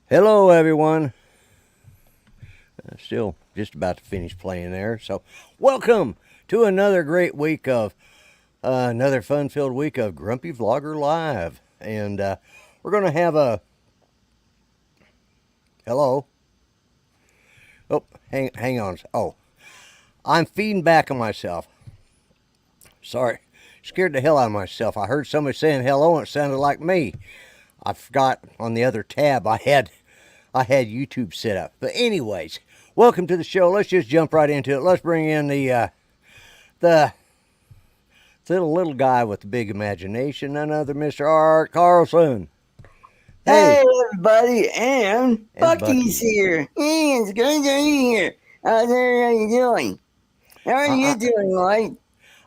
Hello, everyone. Still just about to finish playing there. So, welcome to another great week of another fun-filled week of Grumpy Vlogger Live, and we're going to have a hello. Oh, hang on. Oh, I'm feeding back on myself. Sorry, scared the hell out of myself. I heard somebody saying hello, and it sounded like me. I forgot on the other tab I had YouTube set up. But anyways, welcome to the show. Let's just jump right into it. Let's bring in the little guy with the big imagination, none other Mr. Art Carlson. Hey, Hey everybody, and and Bucky's Bucky. here. Hey, it's good to be here. How there? How you doing? How are I, you I, doing, Lloyd?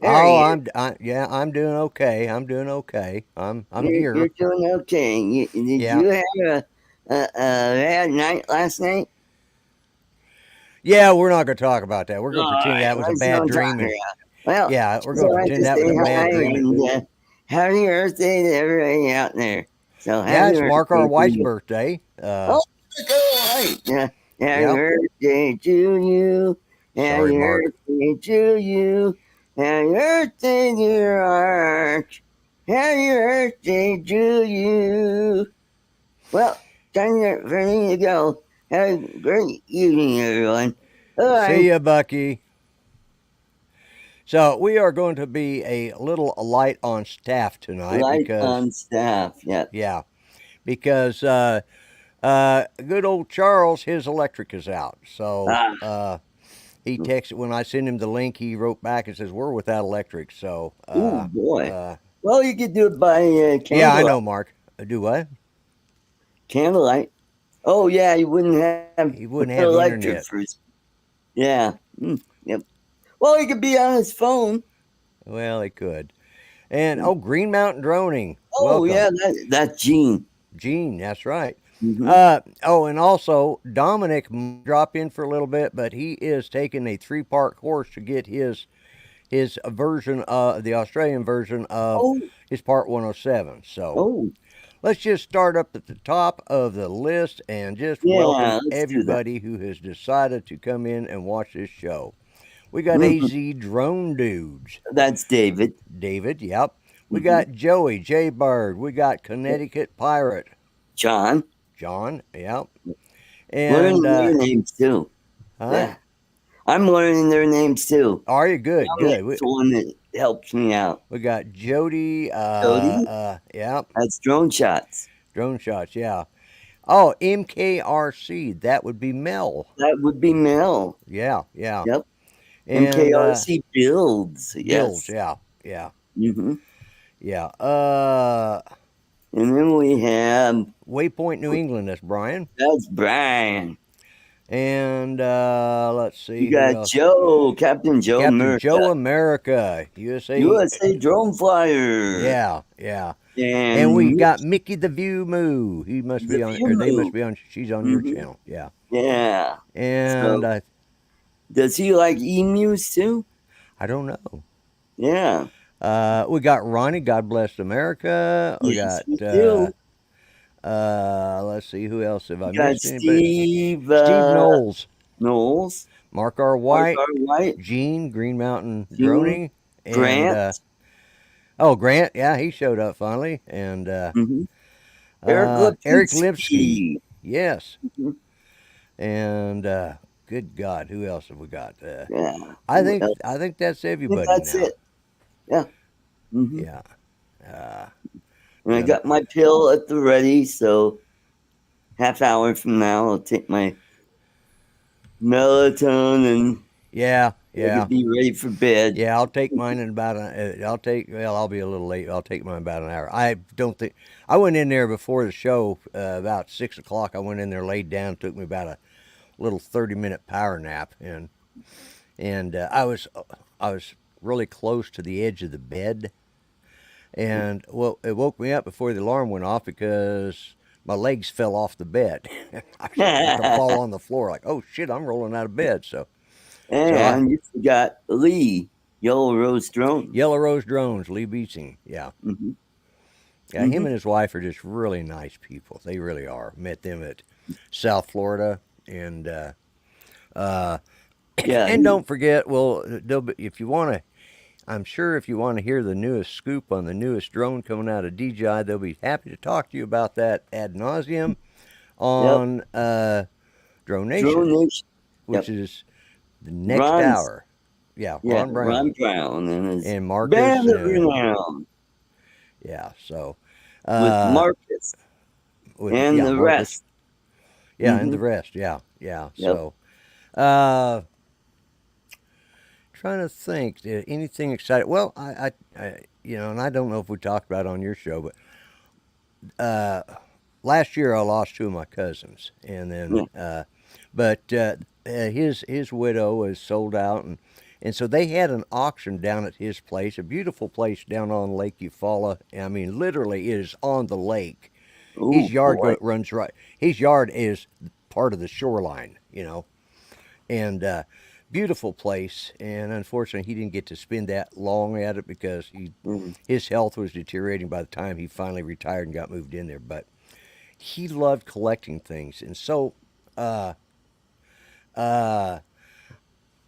There oh, he is. yeah, I'm doing okay. I'm doing okay. I'm You're here. doing okay. Did Yeah, you have a bad night last night? yeah. We're not gonna talk about that. We're gonna All pretend right, that was a let's bad don't talk dream, and about. Well, yeah, we're just gonna wanted pretend to that was say a hi bad dream. And and happy birthday to everybody out there. So yeah, happy it's Mark our birthday to wife's you. birthday. Oh, go Lloyd. Happy Yep. birthday to you. Sorry, Happy Mark. birthday to you. Happy birthday, dear Art. Happy birthday to you. Well, for me to go. Have a great evening, everyone. See Bye. ya, Bucky. So we are going to be a little light on staff tonight Light because, on staff. Yeah. yeah, because good old Charles, his electric is out. So Ah. he texted when I sent him the link. He wrote back and says we're without electric. So Oh boy. uh, Well, you could do it by yeah, I candlelight. know, Mark. Do what? Candlelight. Oh yeah, you wouldn't have He wouldn't have electric internet. for. Yeah. Yep. Well, he could be on his phone. Well, he could. And oh, Green Mountain Droning, Oh welcome. yeah, that's Gene. Gene, that's right. Hmm. Oh, and also Dominic drop in for a little bit, but he is taking a three-part course to get his version of the Australian version of Oh, his Part 107. So oh, let's just start up at the top of the list and just welcome yeah. Let's do that. everybody who has decided to come in and watch this show. We got Mhm. AZ Drone Dudes, That's David. David. Yep. We Hmm. got Joey J Bird. We got Connecticut Pirate John. John. Yep. And Learning their names too. huh? Yeah, I'm learning their names too. Are you good? Good. Dominic's the one that helps me out. We got Jody. Jody. Yeah. That's drone shots. Drone shots. Yeah. Oh, MKRC. That would be Mel. That would be Mel. Yeah. Yeah. Yep. And MKRC builds. Bills. Yes. Yeah. Yeah. Hmm. Yeah. And then we have Waypoint, New England. That's Bryan. that's Bryan. And let's You see who got else. Joe, Captain Joe Captain Joe America, America, USA. USA Drone Flyer, Yeah. Yeah. And we and got Mickey the View Moo. He must the be on, View or they must Move. be on. She's on your Hmm. channel. Yeah. Yeah. And So does he like emus too? I don't know. Yeah. We got Ronnie, God Bless America. We Yes, got, we do. let's see, who else have We I got missed? Anybody? Steve Steve Knowles, Knowles, Mark R. Mark White, R. White, Gene, Green Mountain Gene Droning, and, Grant, oh, Grant. Yeah, he showed up finally. And, hmm Eric Eric Lipsky. Lipinski. Yes. Mhm. And, good God, who else have we got? Yeah. I Who think, else? I think that's I think everybody that's now. it. Yeah. Hmm. Yeah. Uh, And I gonna, got my pill at the ready, so half hour from now I'll take my melatonin yeah, and I yeah. could be ready for bed. Yeah, I'll take mine in about well, I'll be a little late. I'll take mine about an hour. I don't think, I went in there before the show, about 6 o'clock. I went in there, laid down, took me about a little 30-minute power nap. And I was really close to the edge of the bed. And well, it woke me up before the alarm went off because my legs fell off the bed. I started to fall on the floor like, oh shit, I'm rolling out of bed. So And you forgot Lee, Yellow Rose Drone. Yellow Rose Drones, Lee Beatsing. Yeah. Hmm. Yeah, him Hmm. and his wife are just really nice people. They really are. Met them at South Florida, and Yeah. and don't forget, well, if you want to, I'm sure if you want to hear the newest scoop on the newest drone coming out of DJI, they'll be happy to talk to you about that ad nauseum Yep. on Drone Drone Nation, Nation. which Yep. is the next Ron's. hour. Yeah, Yeah. Ron Brown Ron Brown and his and Marcus. band of renown Yeah, so with uh, Marcus with and yeah the Marcus. rest. Yeah, and Mm-hmm. the rest. Yeah, yeah. Yep. So trying to think, anything exciting. Well, and I don't know if we talked about it on your show, but last year I lost two of my cousins, and then Yeah. his widow is sold out, and so they had an auction down at his place, a beautiful place down on Lake Eufaula. I mean, literally, it is on the lake. Oh His yard boy. runs right. His yard is part of the shoreline, and beautiful place. And unfortunately, he didn't get to spend that long at it because Mm. his health was deteriorating by the time he finally retired and got moved in there. But he loved collecting things, and so uh, uh,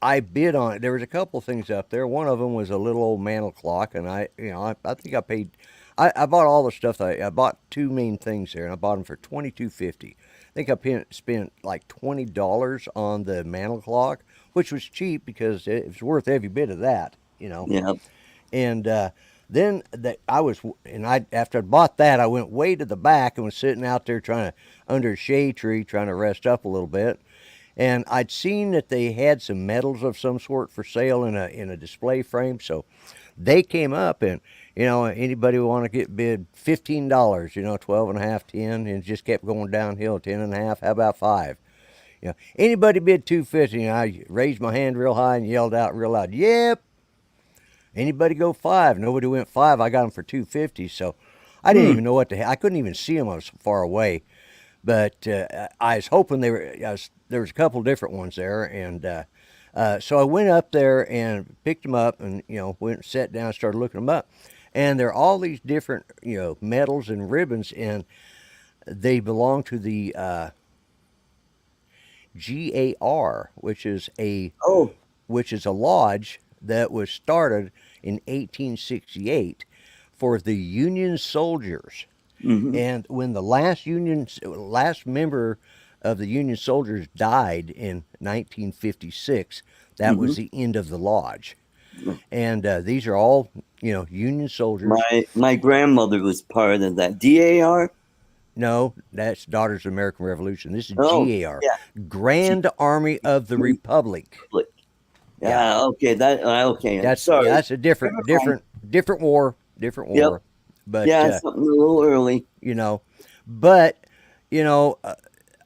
I bid on it. There was a couple of things up there. One of them was a little old mantle clock, and I think I paid. I bought all the stuff. I bought two main things there, and I bought them for $22.50. I think spent like $20 on the mantle clock, which was cheap because it was worth every bit of that. Yep. And then that I was, and I after I bought that, I went way to the back and was sitting out there trying to under a shade tree, trying to rest up a little bit. And I'd seen that they had some medals of some sort for sale in a display frame, so they came up and anybody want to get bid $15, 12 and a half, 10, and it just kept going downhill, 10 and a half. How about five? Anybody bid 250, and I raised my hand real high and yelled out real loud, "Yep." Anybody go five? Nobody went five. I got them for 250. So I didn't Hmm. even know what to. I couldn't even see them. I was so far away. But I was hoping they were. There was a couple different ones there, and so I went up there and picked them up, and went and sat down, and started looking them up, and there are all these different medals and ribbons, and they belong to the GAR, Oh. which is a lodge that was started in 1868 for the Union soldiers. Mm-hmm. And when the last member of the Union soldiers died in 1956, that Mm-hmm. was the end of the lodge. And these are all Union soldiers. My grandmother was part of that. DAR. No, that's Daughters of the American Revolution. This is Oh, GAR, yeah. Grand Army of the Republic. Public. Yeah, Yeah. Okay. That. Okay. Sorry. that's a Never different mind. different war, different Yep. war. But Yeah. Something a little early. you know, but you know,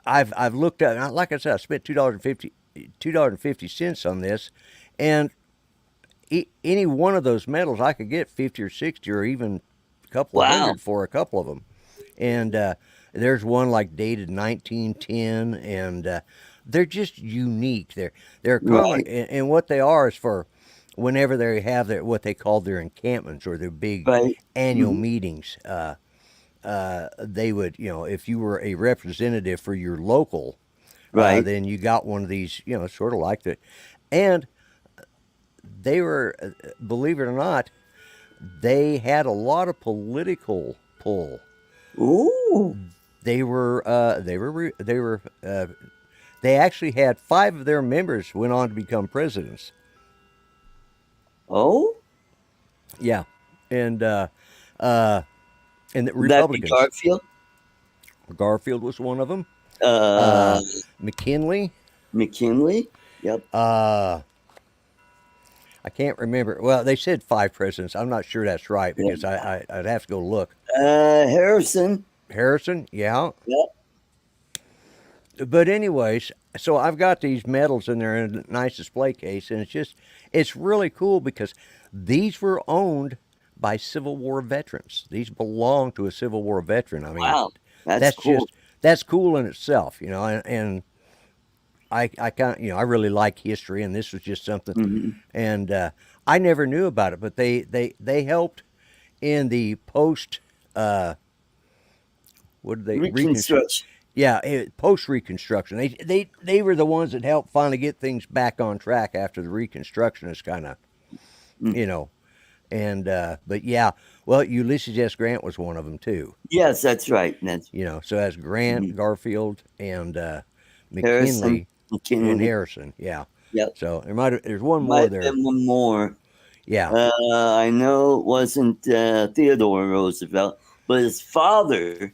I've looked at, like I said, I spent $2.50 on this, and any one of those medals I could get 50 or 60 or even a couple of Wow. hundred for a couple of them. And there's one like dated 1910, and they're just unique. They're common, Right. and what they are is for whenever they have what they call their encampments or their big Right. annual Mm-hmm. meetings. They would, if you were a representative for your local, Right. then you got one of these, sort of like that. And they were, believe it or not, they had a lot of political pull. Ooh. They actually had five of their members went on to become presidents. Oh. Yeah, and uh, and the Would that be Republicans. Garfield? Garfield was one of them. Uh. McKinley. McKinley. Yep. I can't remember. Well, they said five presidents. I'm not sure that's right Yeah. because I'd have to go look. Harrison. Harrison, yeah. Yep. But anyways, so I've got these medals in there in a nice display case, and it's really cool because these were owned by Civil War veterans. These belong to a Civil War veteran. I mean, Wow. That's that's cool. just that's cool in itself, and I kind I really like history, and this was just something, Mm-hmm. and I never knew about it, but they helped in the post. What did they reconstruct? Reconstruction. Yeah, post Reconstruction, they were the ones that helped finally get things back on track after the Reconstruction is kind of, Mm. you know, and but yeah, well, Ulysses S. Grant was one of them too. Yes, that's right. That's So as Grant, mhm. Garfield, and Harrison McKinley and McKinley. Harrison. Yeah. Yep. So there's one Might more have there. been one more. Yeah. I know it wasn't Theodore Roosevelt, but his father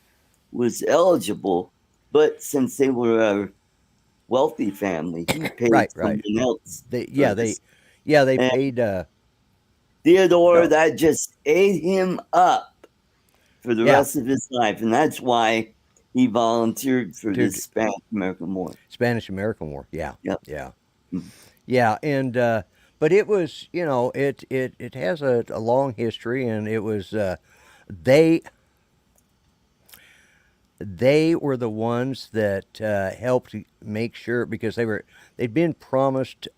was eligible. But since they were a wealthy family, he paid Right. Right. someone else They for yeah they this. yeah they And paid Theodore, oh, that just ate him up for the yeah rest of his life. And that's why he volunteered for to this Spanish American War. Spanish American War. Yeah. Yep. Yeah. Mhm. Yeah. And but it was it has a long history, and it was they they were the ones that helped make sure, because they'd been promised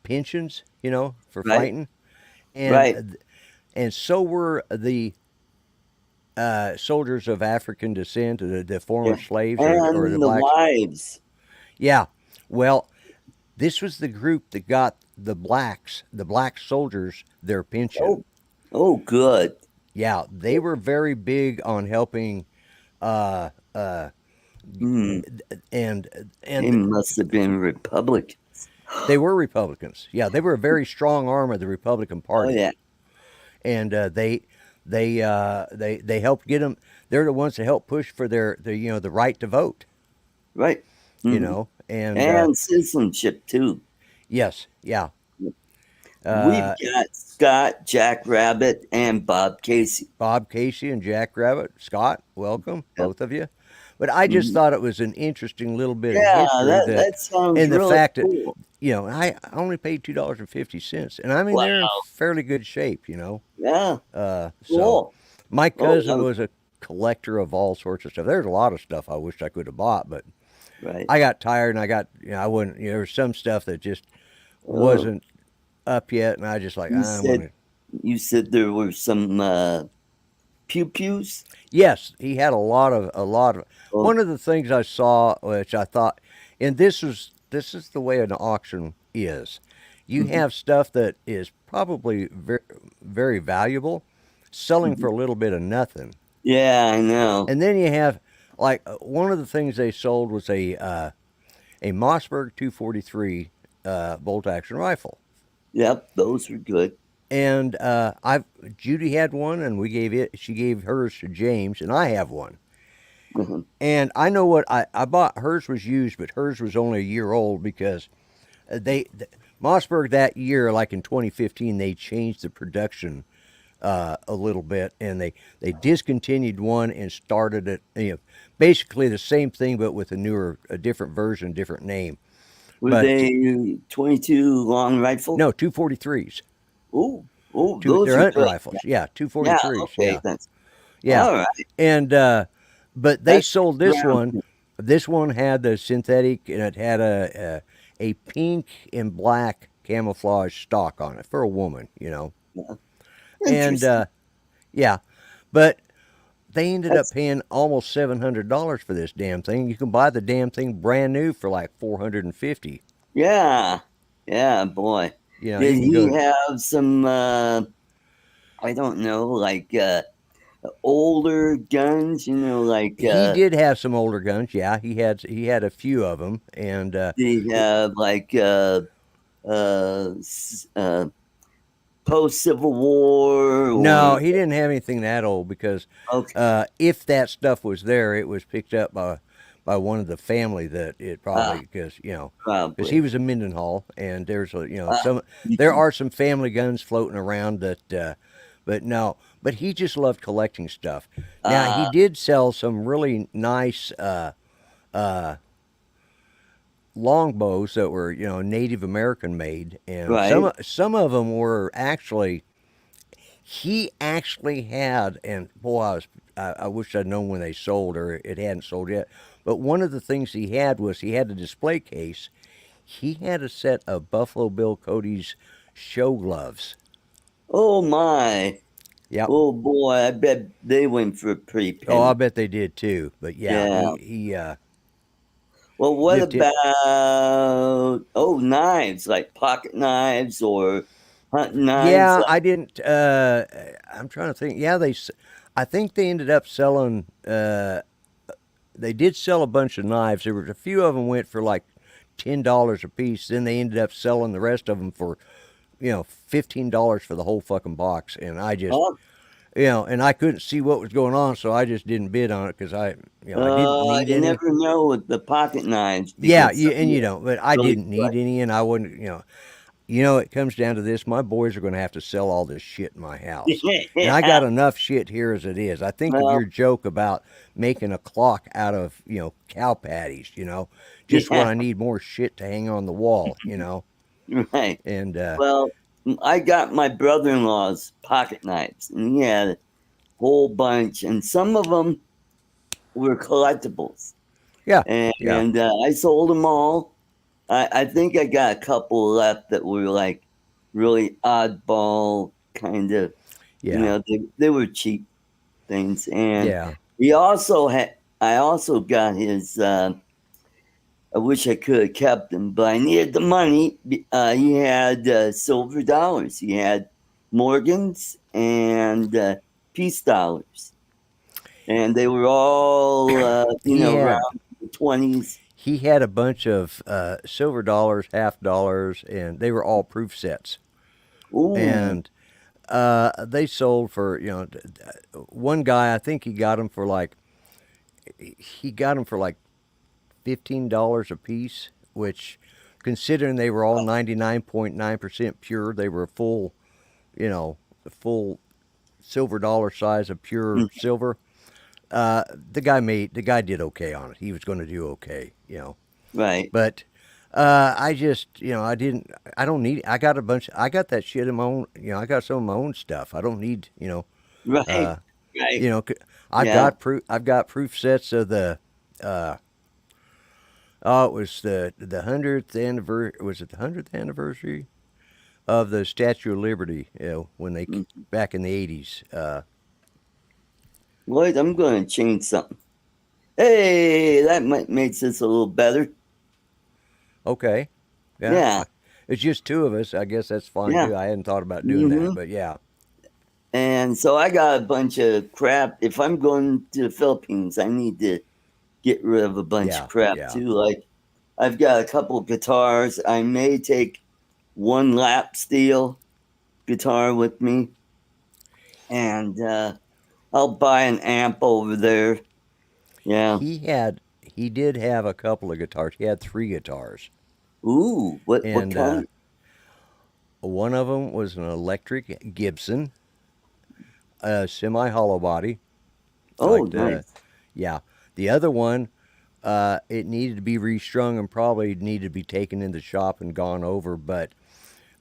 pensions, for Right? fighting, Right. and so were the soldiers of African descent, the former Yeah. slaves, or the And the blacks. wives. Yeah, well, this was the group that got the black soldiers, their pension. Oh, oh, good. Yeah, they were very big on helping, uh, uh, Hmm. and They and must have been Republicans. they were Republicans. Yeah, they were a very strong arm of the Republican Oh, Party, yeah. and they helped get them. They're the ones that helped push for the right to vote. Right. Hmm. And And citizenship, too. yes, yeah, We've uh, got Scott, Jack Rabbit, and Bob Casey. Bob Casey and Jack Rabbit. Scott, welcome, Yep. both of you. But I just Mhm. thought it was an interesting little bit of Yeah, history, that sounds and the really fact that cool. I only paid $2.50, and I mean they're in Wow. fairly good shape. Yeah, So cool. my Oh, cousin was a collector of all sorts of stuff. There's a lot of stuff I wish I could have bought, but right. I got tired, and I wouldn't. There was some stuff that just Oh, wasn't up yet, and I just like you I want said to. you said there were some pew pews. Yes, he had a lot of. Oh, One of the things I saw, which I thought, and this is the way an auction is. You mhm, have stuff that is probably very, very valuable, selling mhm. for a little bit of nothing, Yeah, I know. and then you have like one of the things they sold was a Mossberg 243 bolt action rifle. Yep, those were good. And I Judy had one, and she gave hers to James, and I have one. Mhm. And I know what I bought. Hers was used, but hers was only a year old because Mossberg that year, like in 2015, they changed the production a little bit, and they discontinued one and started it. Basically the same thing, but with a different version, different name. Were But they 22 long rifle? no, 243s. Oh, oh, those They're are hunting good. rifles. Yeah, Yeah, 243s. okay, Yeah, that's yeah. all right. And but they That's sold this around. one. This one had the synthetic, and it had a pink and black camouflage stock on it for a woman. Yeah. And Interesting. yeah, but they ended up That's paying almost $700 for this damn thing. You can buy the damn thing brand new for like 450. yeah, yeah, boy. You Did can he go. have some? I don't know, like older guns. Like He did have some older guns. Yeah, he had a few of them, and did he have like post Civil War no, or he didn't have anything that old because okay? if that stuff was there, it was picked up by one of the family that it Ah, probably because he probably. was a Mendenhall, and there's Ah, there are some family guns floating around that but no, but he just loved collecting stuff. Now he ah, did sell some really nice uh, longbows that were Native American made, and right. some of them were actually he actually had, and boy, I wish I'd known when they sold, or it hadn't sold yet. But one of the things he had was he had a display case. He had a set of Buffalo Bill Cody's show gloves. Oh my! Yep. Oh boy, I bet they went for a pretty Oh, I penny. bet they did too. But yeah, Yeah. he Well, what dipped it. about knives like pocket knives or hunting knives? Yeah, I didn't. I'm trying to think. Yeah, I think they ended up selling. They did sell a bunch of knives. There was a few of them went for like $10 a piece. Then they ended up selling the rest of them for, $15 for the whole fucking box. And I just, Oh, and I couldn't see what was going on, so I just didn't bid on it because I didn't need you any. never know with the pocket knives Yeah, because some you don't. But I really didn't need any, and I wouldn't. It comes down to this. My boys are going to have to sell all this shit in my house. And I yeah. got enough shit here as it is. I think of Well, your joke about making a clock out of, cow patties, just when yeah, I need more shit to hang on the wall. right. And, Well, I got my brother-in-law's pocket knives, and he had a whole bunch, and some of them were collectibles, yeah, yeah, and I sold them all. I think I got a couple left that were like really oddball kind of, yeah, they were cheap things, and yeah. he also had. I also got his. I wish I could have kept them, but I needed the money. He had silver dollars. He had Morgans and peace dollars, and they were all He had. around the 20s. He had a bunch of silver dollars, half dollars, and they were all proof sets. Ooh, And they sold for one guy. I think he got them for like $15 a piece, which, considering they were all 99.9% pure, they were the full silver dollar size of pure mm, silver. The guy did okay on it. He was going to do okay. right, But I just, I don't need. I got that shit in my own. I got some of my own stuff. I don't need. right, Uh, right. you know, I've Yeah. got proof. I've got proof sets of the. Uh, oh, it was the 100th anniversary. Was it the 100th anniversary of the Statue of Liberty? When they Mm. back in the 80s. Wait, I'm going to change something. Hey, that might makes this a little better. Okay, yeah. Yeah, It's just two of us. I guess that's fine yeah. too. I hadn't thought about doing hmm that, but yeah, And so I got a bunch of crap. If I'm going to the Philippines, I need to get rid of a bunch of yeah, crap yeah. too. Like I've got a couple of guitars. I may take one lap steel guitar with me, and I'll buy an amp over there. Yeah. He did have a couple of guitars. He had three guitars, Ooh, what and kind? one of them was an electric Gibson, a semi hollow body, Oh, like the nice. yeah. The other one, it needed to be restrung and probably needed to be taken in the shop and gone over, but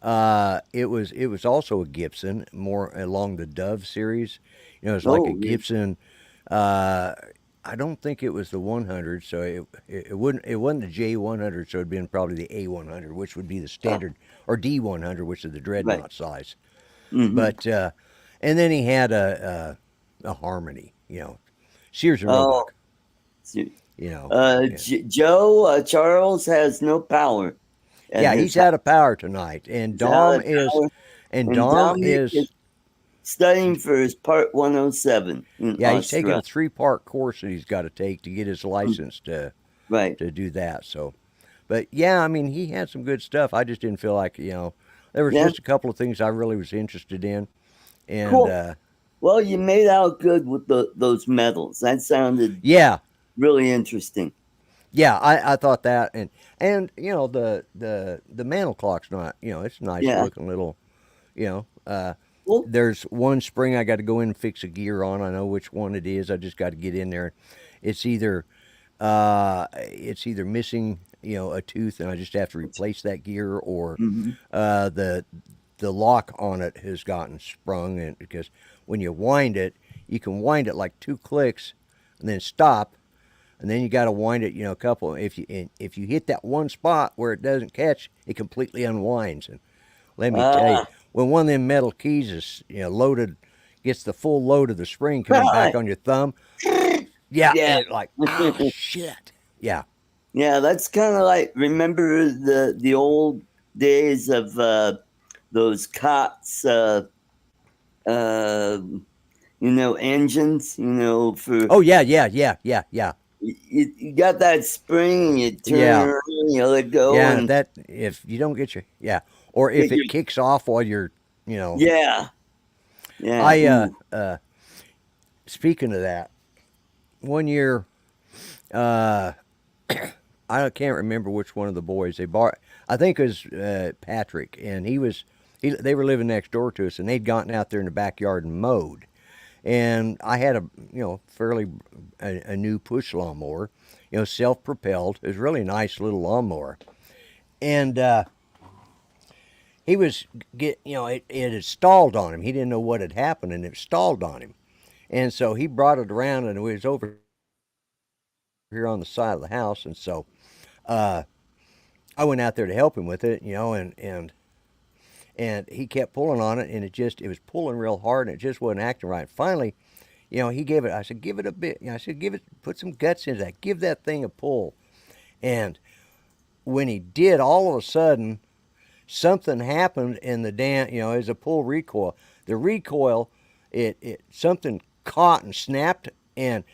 it was also a Gibson, more along the Dove series. It's like a Oh, yeah. Gibson. Uh, I don't think it was the 100, so it wasn't the J100, so it'd been probably the A100, which would be the Ah, standard, or D100, which is the right. dreadnought size. Mm-hmm. But and then he had a Harmony, Sears and Oh, Roebuck, yeah. Joe Charles has no power at Yeah, his he's house. out of power tonight, and He's out of power, and Dom Dominic is is. studying for his Part 107 in Yeah, he's taking Australia. a three-part course that he's got to take to get his Mm, license right. to do that. So, but yeah, I mean, he had some good stuff. I just didn't feel like there was Yeah. just a couple of things I really was interested in, and Cool. Well, you made out good with those medals. That sounded yeah, really interesting. yeah, I thought that, and the mantle clock's not, it's a nice Yeah. looking little, you know. Cool. There's one spring I got to go in and fix a gear on. I know which one it is. I just got to get in there. It's either missing, a tooth, and I just have to replace that gear, or hmm the lock on it has gotten sprung, and because when you wind it, you can wind it like two clicks, and then stop, and then you got to wind it, a couple. If you hit that one spot where it doesn't catch, it completely unwinds. And let me tell you, Ah, when one of them metal keys is loaded gets the full load of the spring coming back on your thumb. Yeah, Yeah. and like, oh shit. Yeah. Yeah, that's kind of like, remember the old days of those cots, uh, engines, for Oh yeah, yeah, yeah, yeah, yeah, you got that spring and you turn yeah, around, you let go yeah. and That if you don't get your or get if your it kicks off while you're, you know, yeah, yeah. I Ooh. speaking of that, one year, uh, I can't remember which one of the boys they bought. I think it was Patrick, and they were living next door to us, and they'd gotten out there in the backyard and mowed. And I had a fairly a new push lawnmower, self propelled. It was a really nice little lawnmower, and he was it had stalled on him. He didn't know what had happened, and it stalled on him. And so he brought it around, and it was over here on the side of the house. And so uh, I went out there to help him with it, and he kept pulling on it, and it was pulling real hard, and it just wasn't acting right. Finally, he gave it. I said, give it a bit. I said, put some guts into that. Give that thing a pull. And when he did, all of a sudden, something happened in the damn. It was a pull recoil. The recoil, it something caught and snapped, and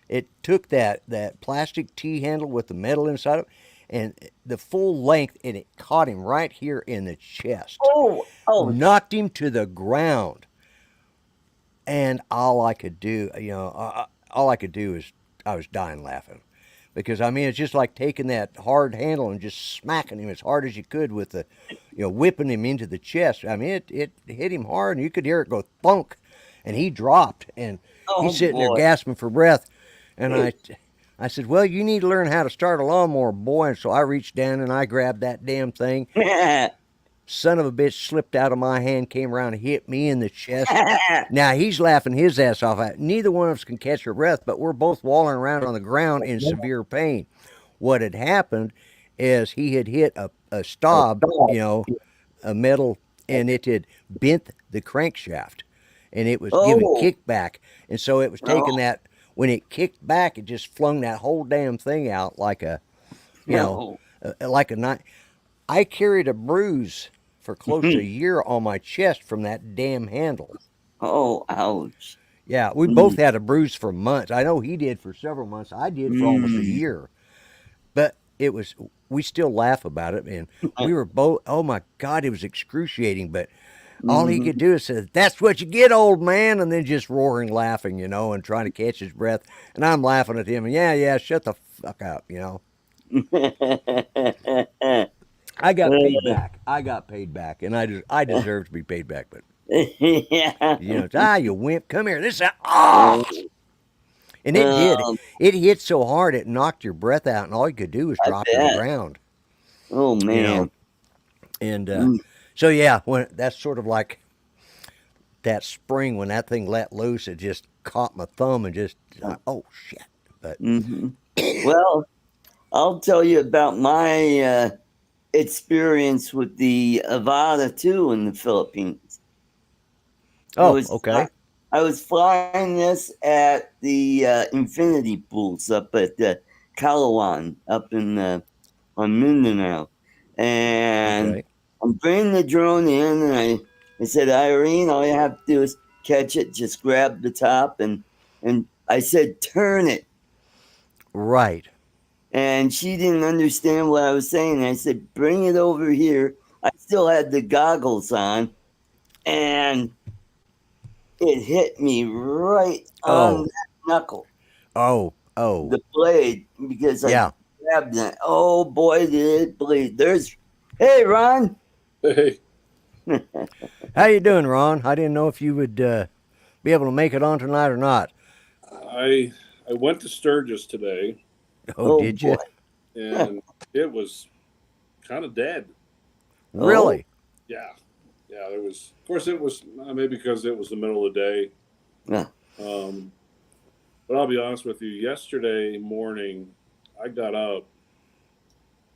it took that plastic T handle with the metal inside of it, and the full length, and it caught him right here in the chest, Oh, ouch. knocked him to the ground. And all I could do, all I could do is I was dying laughing, because I mean it's just like taking that hard handle and just smacking him as hard as you could with the, whipping him into the chest. I mean it hit him hard, and you could hear it go thunk, and he dropped, and Oh he's sitting there boy. gasping for breath, and I said, well, you need to learn how to start a lawnmower, boy. And so I reached down and I grabbed that damn thing. Son of a bitch slipped out of my hand, came around and hit me in the chest. Now he's laughing his ass off. Neither one of us can catch our breath, but we're both walling around on the ground in severe pain. What had happened is he had hit a stob, a metal, and it had bent the crankshaft, and it was giving Oh, kickback. And so it was taking no, that, when it kicked back, it just flung that whole damn thing out like you know, no. like a knife. I carried a bruise for close to a year on my chest from that damn handle. Oh, ouch. Yeah, we both Mm, had a bruise for months. I know he did for several months. I did for almost a mm. year. But we still laugh about it. And we were both, oh my God, it was excruciating. But all he could Mhm. do is say, that's what you get, old man. And then just roaring, laughing, and trying to catch his breath. And I'm laughing at him. And yeah, shut the fuck up. I got paid back. I got paid back. And I deserve to be paid back. But Yeah. you wimp, come here. And it did. Um, It hit so hard it knocked your breath out, and all you could do was I drop to the bet. ground. Oh You know, man. and Mm. so yeah, when that's sort of like that spring when that thing let loose, it just caught my thumb and just oh shit. But Hmm. Well, I'll tell you about my experience with the Avada too in the Philippines. I oh was okay, I was flying this at the Infinity Pools up at Calawan up in on Mindanao, and okay, I'm bringing the drone in, and I said, Irene, all you have to do is catch it, just grab the top, and I said, turn it. right. And she didn't understand what I was saying. I said, bring it over here. I still had the goggles on, and it hit me right on Oh, that knuckle, oh, the blade, because I yeah. grabbed it. Oh boy, did it bleed. Hey, Ron. Hey, How you doing, Ron? I didn't know if you would be able to make it on tonight or not. I went to Sturgis today, Oh, Oh did boy. you and it was kind of dead. Oh, really? Yeah, yeah. There was, of course, it was maybe because it was the middle of the day. yeah. Um, but I'll be honest with you. Yesterday morning, I got up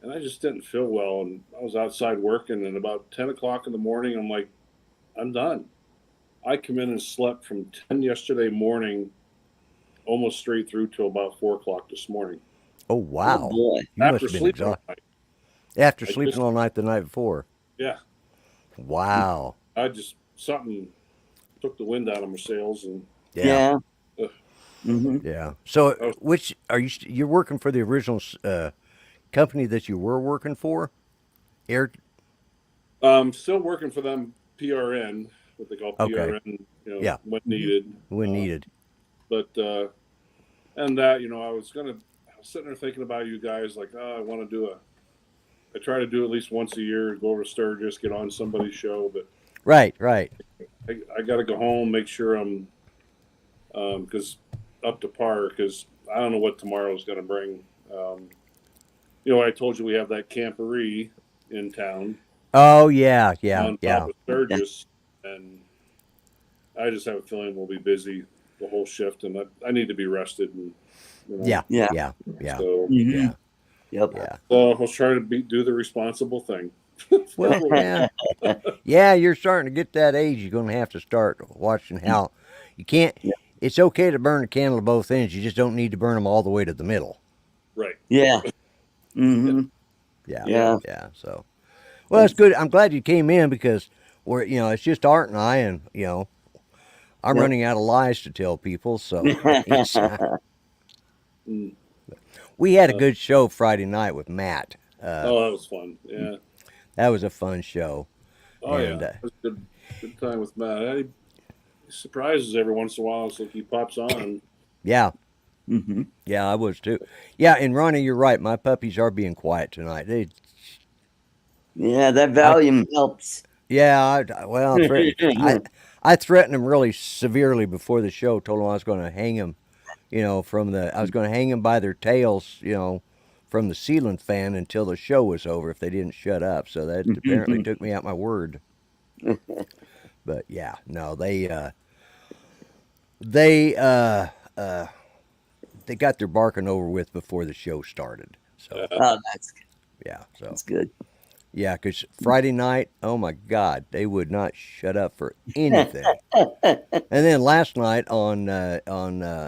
and I just didn't feel well, and I was outside working. And about 10 o'clock in the morning, I'm like, I'm done. I come in and slept from 10 yesterday morning, almost straight through till about 4 o'clock this morning. Oh, Oh wow. boy. You must After have been sleeping all exhausted. night. After I sleeping just, all night the night before. yeah, Wow. something took the wind out of my sails, and Yeah. Yeah. ugh, Mm-hmm. Yeah. So, I was, which are you? You're working for the original company that you were working for? Air. still working for them, PRN, what they call Okay. PRN, Yeah. when Mm-hmm. needed. When needed. But and that, I was sitting there thinking about you guys, like, oh, I try to do at least once a year, go over to Sturgis, get on somebody's show, but Right. Right. I got to go home, make sure I'm, because up to par, because I don't know what tomorrow's going to bring. Um, I told you we have that camporee in town Oh yeah. Yeah. on top Yeah. of Sturgis, and I just have a feeling we'll be busy the whole shift, and I need to be rested, and Yeah. Yeah. Yeah. Yeah. so Mm-hmm. Yeah. Yep. Yeah. I was trying to do the responsible thing. Well, yeah. Yeah. You're starting to get that age. You're going to have to start watching how you can't. Yeah. It's okay to burn a candle at both ends. You just don't need to burn them all the way to the middle. Right. Yeah. Yeah. Mm-hmm. Yeah. Yeah. Yeah. Yeah. So, well, that's good. I'm glad you came in because it's just Art and I, and I'm Yep. running out of lies to tell people. So Mm. we had a Uh, good show Friday night with Matt. oh, that was fun. Yeah. That was a fun show, Oh yeah. and It was a good time with Matt. He surprises every once in a while. It's like he pops on. yeah, Mm-hmm. yeah, I was too. Yeah, and Ronnie, you're right. My puppies are being quiet tonight. Yeah, that I, volume helps. yeah, well, I threatened them really severely before the show. Told them I was going to hang them, I was going to hang them by their tails, from the ceiling fan until the show was over if they didn't shut up. So that apparently took me at my word. But yeah, no, they uh they got their barking over with before the show started. So Oh, yeah, so that's good. yeah, because Friday night, oh my God, they would not shut up for anything. And then last night on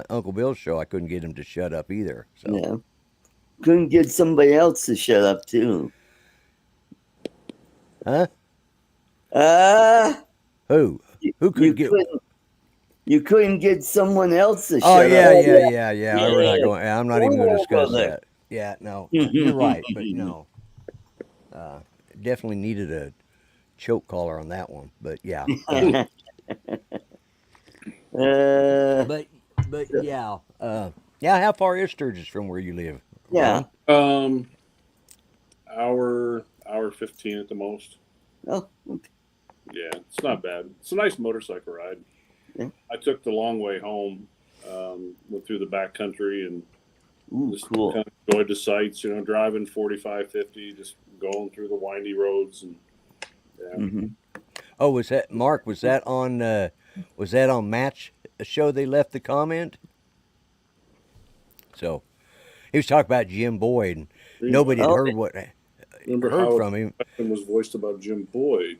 Uncle Bill's show, I couldn't get him to shut up either. So Yeah. Couldn't get somebody else to shut up too. huh? Uh Who? you, Who you could get? couldn't get someone else to Oh shut yeah, up. yeah. We're not Yeah. going. I'm not even going to discuss that. Yeah, no, you're right, but no, uh, definitely needed a choke collar on that one. But yeah, uh, but yeah, yeah. How far is Sturgis from where you live, yeah. Ron? Hour 15 at the most. Oh, okay. Yeah, it's not bad. It's a nice motorcycle ride. Yeah. I took the long way home. Went through the back country and Ooh, just cool. kind of enjoyed the sights. Driving 45, 50, just going through the windy roads and yeah. Mm-hmm. Oh, was that Mark? Was that on? Was that on Matt's show? They left the comment. So he was talking about Jim Boyd, and nobody had Oh, Remember heard how from him. it was voiced about Jim Boyd?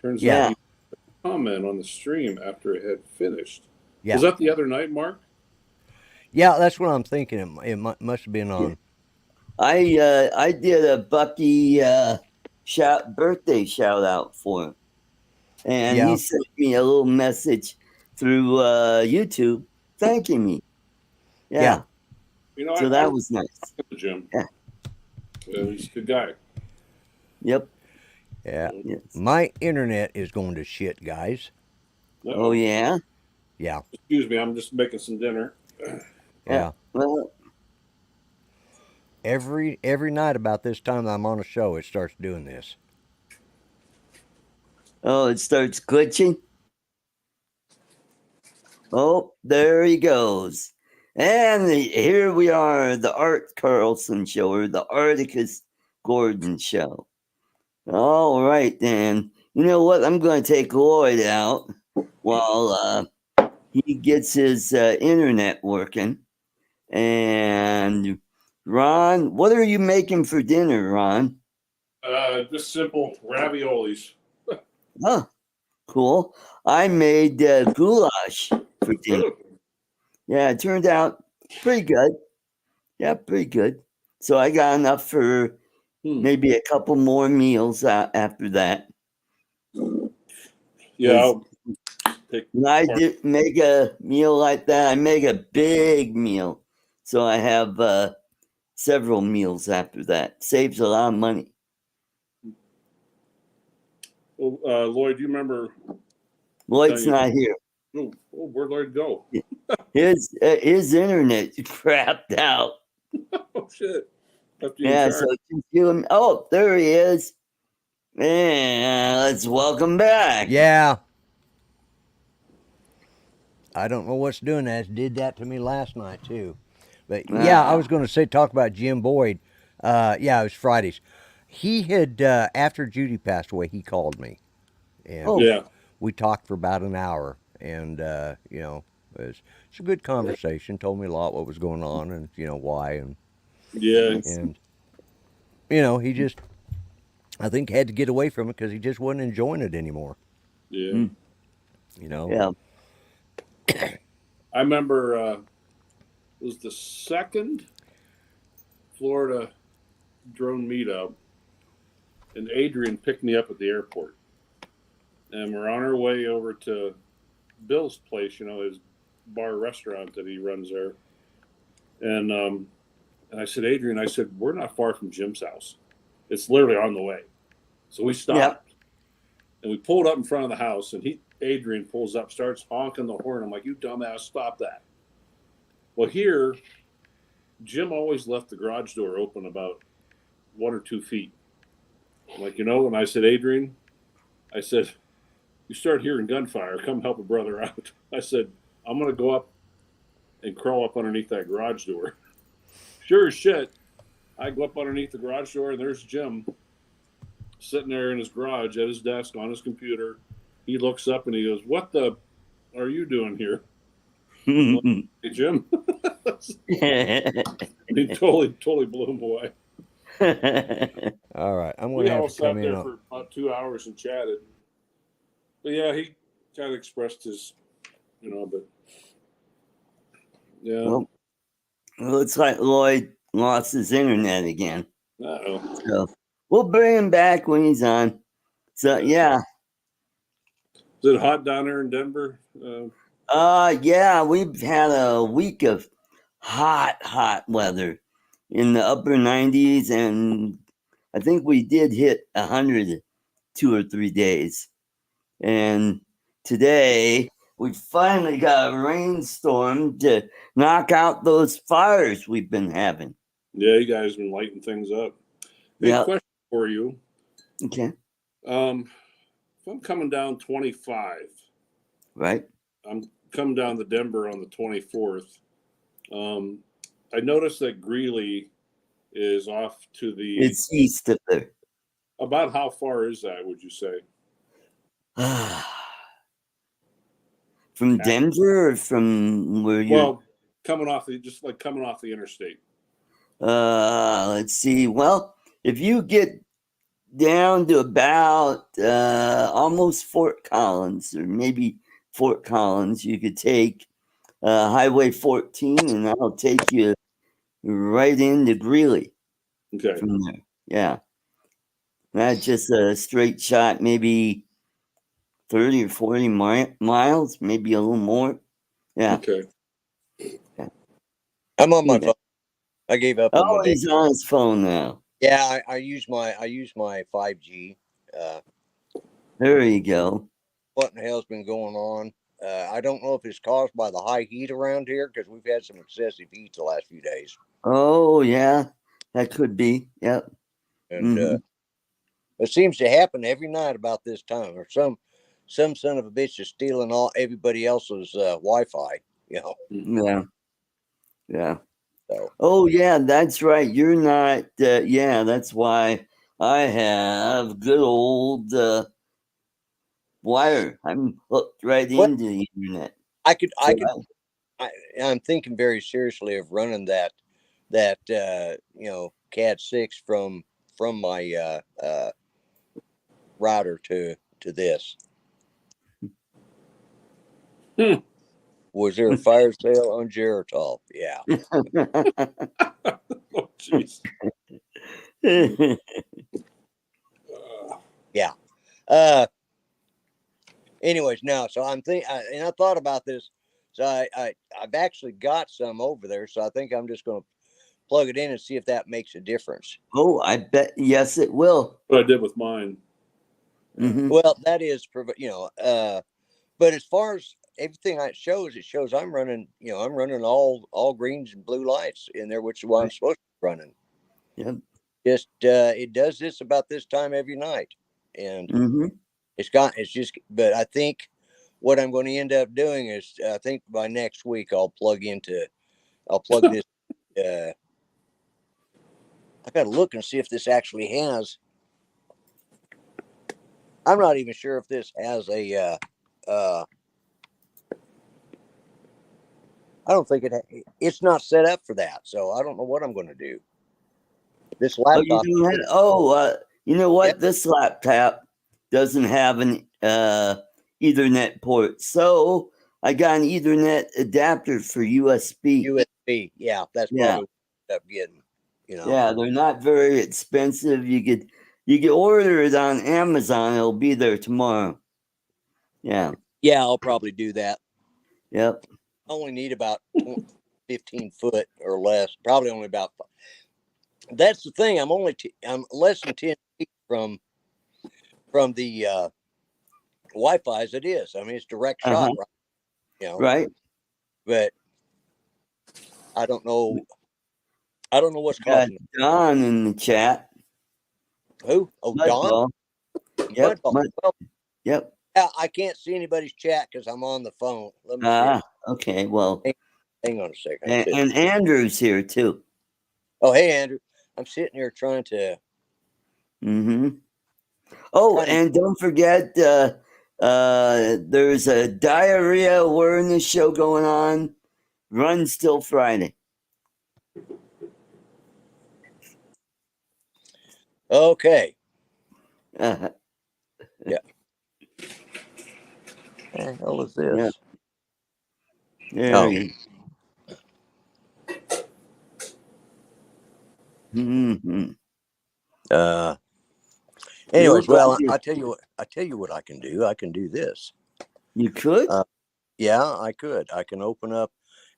Turns out Yeah, yeah. he commented on the stream after it had finished. yeah, Was that the other night, Mark? yeah. That's what I'm thinking. Must have been on. I did a Bucky birthday shout out for him, and Yeah, he sent me a little message through YouTube thanking me. yeah. Yeah, so that was nice. like Jim. Yeah. He's a good guy. Yep. Yeah. Yes. My internet is going to shit, guys. Oh yeah. Yeah. Excuse me, I'm just making some dinner. Yeah. Well, Every night about this time that I'm on a show, it starts doing this. oh, it starts glitching. Oh, there he goes. And here we are, the Art Carlson show, or the Articus Gordon show. All right, then. You know what? I'm going to take Lloyd out while he gets his internet working. And Ron, what are you making for dinner, Ron? Just simple raviolis. Oh, Cool. I made goulash for dinner. Yeah, it turned out pretty good. Yeah, pretty good. So I got enough for maybe a couple more meals after that. Yeah, I'll pick. When I make a meal like that, I make a big meal. So I have several meals after that. Saves a lot of money. Well, Lloyd, do you remember? Lloyd's not here. Oh, where'd Lloyd go? His internet crapped out. Oh shit! Yeah, so oh, there he is. Man, let's welcome back. Yeah. I don't know what's doing that. It did that to me last night too. But yeah, I was going to say talk about Jim Boyd. Yeah, it was Fridays. He had after Judy passed away, he called me, and Yeah. we talked for about an hour, and you know, it's a good conversation. Told me a lot what was going on, and you know why, and Yeah. and you know he just I think had to get away from it because he just wasn't enjoying it anymore. Yeah. You know. Yeah. I remember it was the second Florida drone meetup, and Adrian picked me up at the airport, and we're on our way over to Bill's place, you know, his bar restaurant that he runs there, and I said, Adrian, I said, we're not far from Jim's house. It's literally on the way. So we stopped and we pulled up in front of the house, and Adrian pulls up, starts honking the horn. I'm like, you dumbass, stop that. Well, here, Jim always left the garage door open about 1 or 2 feet. I'm like, you know, and I said, Adrian, I said, you start hearing gunfire, come help a brother out. I said, I'm going to go up and crawl up underneath that garage door. Sure as shit, I go up underneath the garage door, and there's Jim sitting there in his garage at his desk on his computer. He looks up and he goes, what the are you doing here? Like, hey, Jim. He totally blew him away. All right, I'm going We to all have to sat come in. there for about 2 hours and chatted. But yeah, he kind of expressed his, you know, but yeah. Well, looks like Lloyd lost his internet again. Uh-oh. So we'll bring him back when he's on. So yeah. Is it hot down there in Denver? Yeah, we've had a week of hot weather in the upper 90s, and I think we did hit 100 2 or 3 days. And today we finally got a rainstorm to knock out those fires we've been having. Yeah, you guys have been lighting things up. Hey, question for you. Okay. If I'm coming down 25, right? I'm coming down to Denver on the 24th. I noticed that Greeley is off to the. It's east of there. About how far is that, would you say? From Denver or from where you? Well, coming off the interstate. Let's see. Well, if you get down to about almost Fort Collins, or maybe Fort Collins, you could take Highway 14, and that'll take you right into Greeley. Okay. From there, yeah. That's just a straight shot, maybe 30 or 40 miles, maybe a little more. Yeah. Okay. Yeah. I'm on my phone. I gave up. Oh, he's on his phone now. Yeah, I use my 5G. There you go. What in the hell's been going on? I don't know if it's caused by the high heat around here because we've had some excessive heat the last few days. Oh yeah, that could be. Yep. And it seems to happen every night about this time, or some son of a bitch is stealing everybody else's Wi-Fi. You know. Yeah. Yeah. So. Oh yeah, that's right. You're not. Yeah, that's why I have good old wire. I'm hooked right into the internet. I'm thinking very seriously of running that CAD 6 from my router to this. Was there a fire sale on Geritol? Yeah. Oh, jeez. Yeah. Anyways, now, so I'm thinking, and I thought about this. So I've actually got some over there. So I think I'm just going to plug it in and see if that makes a difference. Oh, I bet. Yes, it will. What I did with mine. Mhm. Well, that is, but as far as everything it shows I'm running, I'm running all greens and blue lights in there, which is what I'm supposed to be running. Yep. Just it does this about this time every night, and Mhm. it's just. But I think what I'm going to end up doing is, I think by next week I'll plug this. I got to look and see if this actually has. I'm not even sure if this has a. I don't think it's not set up for that, so I don't know what I'm going to do. This Oh, you laptop. don't have. Oh, you know Yeah, what? This laptop doesn't have an Ethernet port, so I got an Ethernet adapter for USB. USB. Yeah, that's Yeah. probably what I end up getting. Yeah, they're not very expensive. You could order it on Amazon. It'll be there tomorrow. Yeah. Yeah, I'll probably do that. Yep. I only need about 15 foot or less. Probably only about. That's the thing. I'm less than 10 feet from the Wi-Fi as it is. I mean, it's direct shot, right? Right. But I don't know. I don't know what's Got causing it. Don in the chat. Who? Oh, Don. Mudball. Yep. Well, Yep. I can't see anybody's chat because I'm on the phone. Let me see. Okay. Well, Hang on a second. and Andrew's here too. Oh, hey, Andrew. I'm sitting here trying to. Mm-hmm. Oh, and don't forget, there's a diarrhea awareness show going on. Runs till Friday. Okay. Yeah. What the hell is this? Yeah. There you Mm-hmm. Anyways, well, I tell you what I can do. I can do this. You could? Yeah, I could. I can open up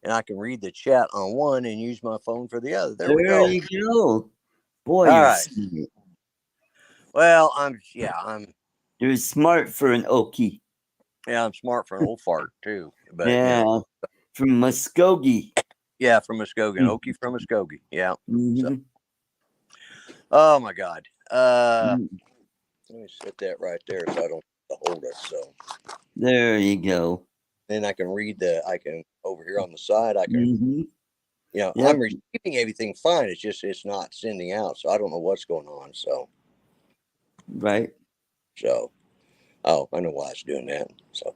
and I can read the chat on one and use my phone for the other. There we go. You go. Boy, All you're right. smart. Well, You're smart for an Okie. Yeah, I'm smart for an old fart too. But yeah, from Muskogee. Yeah, from Muskogee, Okie from Muskogee. Yeah. Mm-hmm. So, oh my God. Let me set that right there so I don't hold it. So there you go. Then I can over here on the side. I can, Yep. I'm receiving everything fine. It's just it's not sending out, so I don't know what's going on. So right. So, I know why it's doing that. So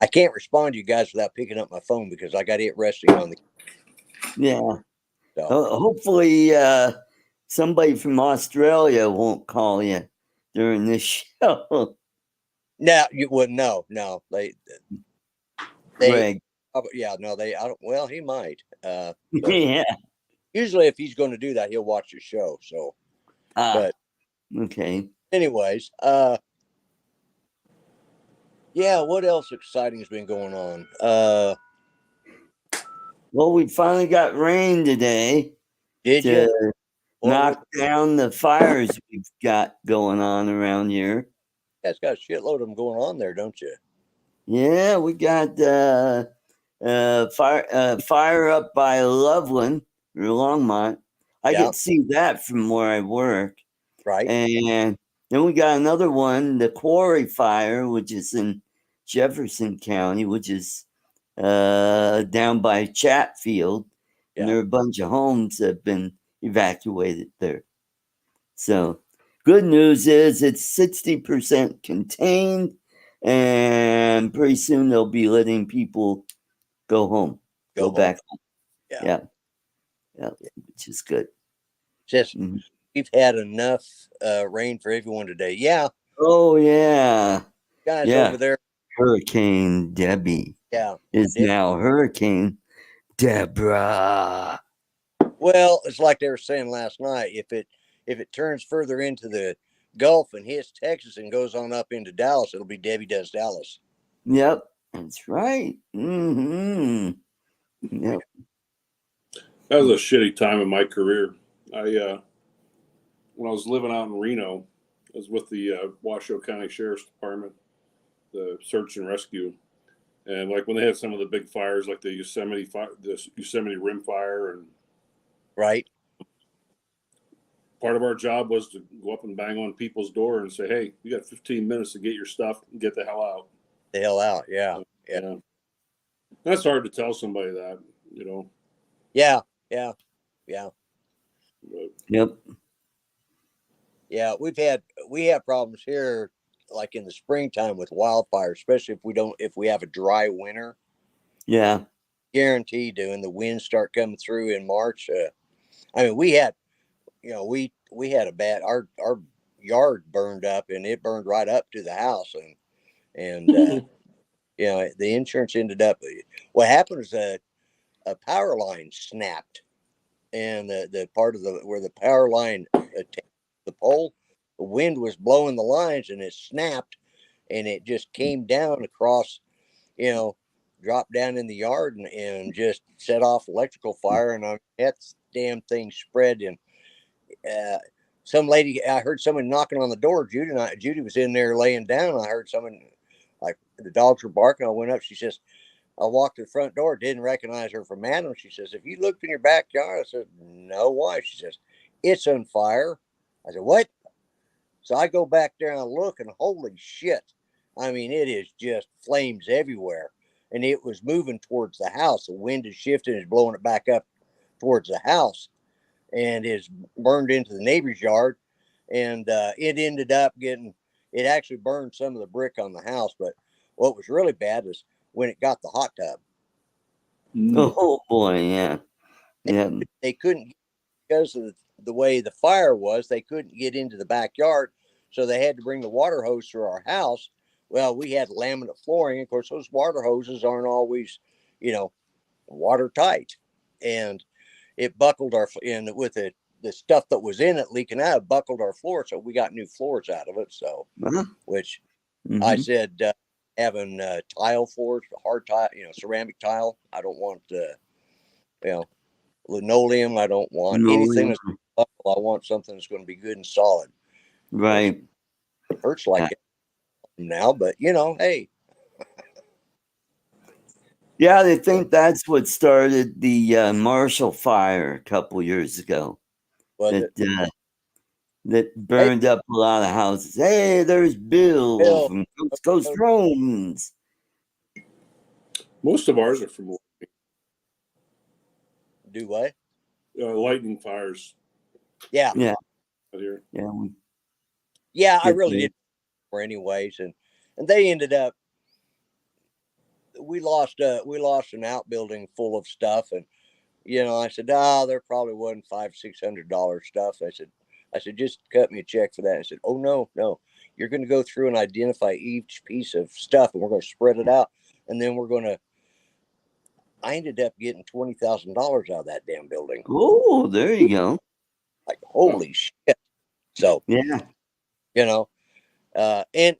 I can't respond to you guys without picking up my phone because I got it resting on the. Yeah. So. Hopefully, somebody from Australia won't call you during this show. No, you wouldn't. No, they. Greg. Yeah, no, I don't. Well, he might. Yeah. Usually, if he's going to do that, he'll watch the show. So. But. Okay. Anyways, yeah. What else exciting has been going on? Well, we finally got rain today. Did you knock down the fires we've got going on around here? That's got a shitload of them going on there, don't you? Yeah, we got fire up by Loveland or Longmont. I can see that from where I work. Right. And then we got another one, the Quarry Fire, which is in Jefferson County, which is down by Chatfield. Yeah. And there are a bunch of homes that have been evacuated there. So good news is it's 60% contained, and pretty soon they'll be letting people go home, go back home. Yeah, which is good. Just we've had enough rain for everyone today. Yeah. Oh yeah, Guys over there. Hurricane Debbie. is now Hurricane Deborah. Well, it's like they were saying last night. If it turns further into the Gulf and hits Texas and goes on up into Dallas, it'll be Debbie Does Dallas. Yep, that's right. Mm-hmm. Yep. That was a shitty time in my career. I when I was living out in Reno, I was with the Washoe County Sheriff's Department, the search and rescue, and like when they had some of the big fires, like the Yosemite Rim fire, and Right. part of our job was to go up and bang on people's door and say, "Hey, you got 15 minutes to get your stuff and get the hell out." The hell out. Yeah. Yeah. That's hard to tell somebody that, you know. Yeah. But, Yep. Yeah. We have problems here, like in the springtime with wildfire, especially if we have a dry winter. Yeah. Guaranteed to, and the winds start coming through in March. I mean, we had a bad our yard burned up, and it burned right up to the house, and the insurance ended up. What happened is a power line snapped, and the part of where the power line attached the pole, the wind was blowing the lines, and it snapped, and it just came down across, dropped down in the yard and just set off electrical fire, and that damn thing spread. And uh, some lady, I heard someone knocking on the door. Judy was in there laying down. And I heard someone, like, the dogs were barking. I went up. She says, I walked to the front door, didn't recognize her from Adam. She says, "Have you looked in your backyard?" I said, "No, why?" She says, "It's on fire." I said, "What?" So I go back there and I look, and holy shit. I mean, it is just flames everywhere. And it was moving towards the house. The wind is shifting, is blowing it back up towards the house, and is burned into the neighbor's yard. And it actually burned some of the brick on the house. But what was really bad was when it got the hot tub. Oh boy, yeah. Yeah. They couldn't, because of the way the fire was, they couldn't get into the backyard. So they had to bring the water hose through our house. Well, we had laminate flooring. Of course, those water hoses aren't always, watertight. And it buckled with the stuff that was in it leaking out, it buckled our floor. So we got new floors out of it. So, Uh-huh. which I Mm-hmm. said, having tile floors, hard tile, ceramic tile. I don't want, linoleum. I don't want anything that's buckle. I want something that's going to be good and solid. Right. It hurts like it now, but hey. Yeah, they think that's what started the Marshall Fire a couple years ago. That Hey, burned up a lot of houses. Hey, there's Bill Bill, from Coast Coast Drones. most of ours are from do what? lightning fires Yeah, Yeah. out here. Yeah. I really did. For anyways, and they ended up. We lost an outbuilding full of stuff, and I said, there probably wasn't $500-600 stuff. I said, just cut me a check for that. I said, oh no, you're going to go through and identify each piece of stuff, and we're going to spread it out, and then we're going to. I ended up getting $20,000 out of that damn building. Oh, there you go. Like, holy shit! So Yeah. And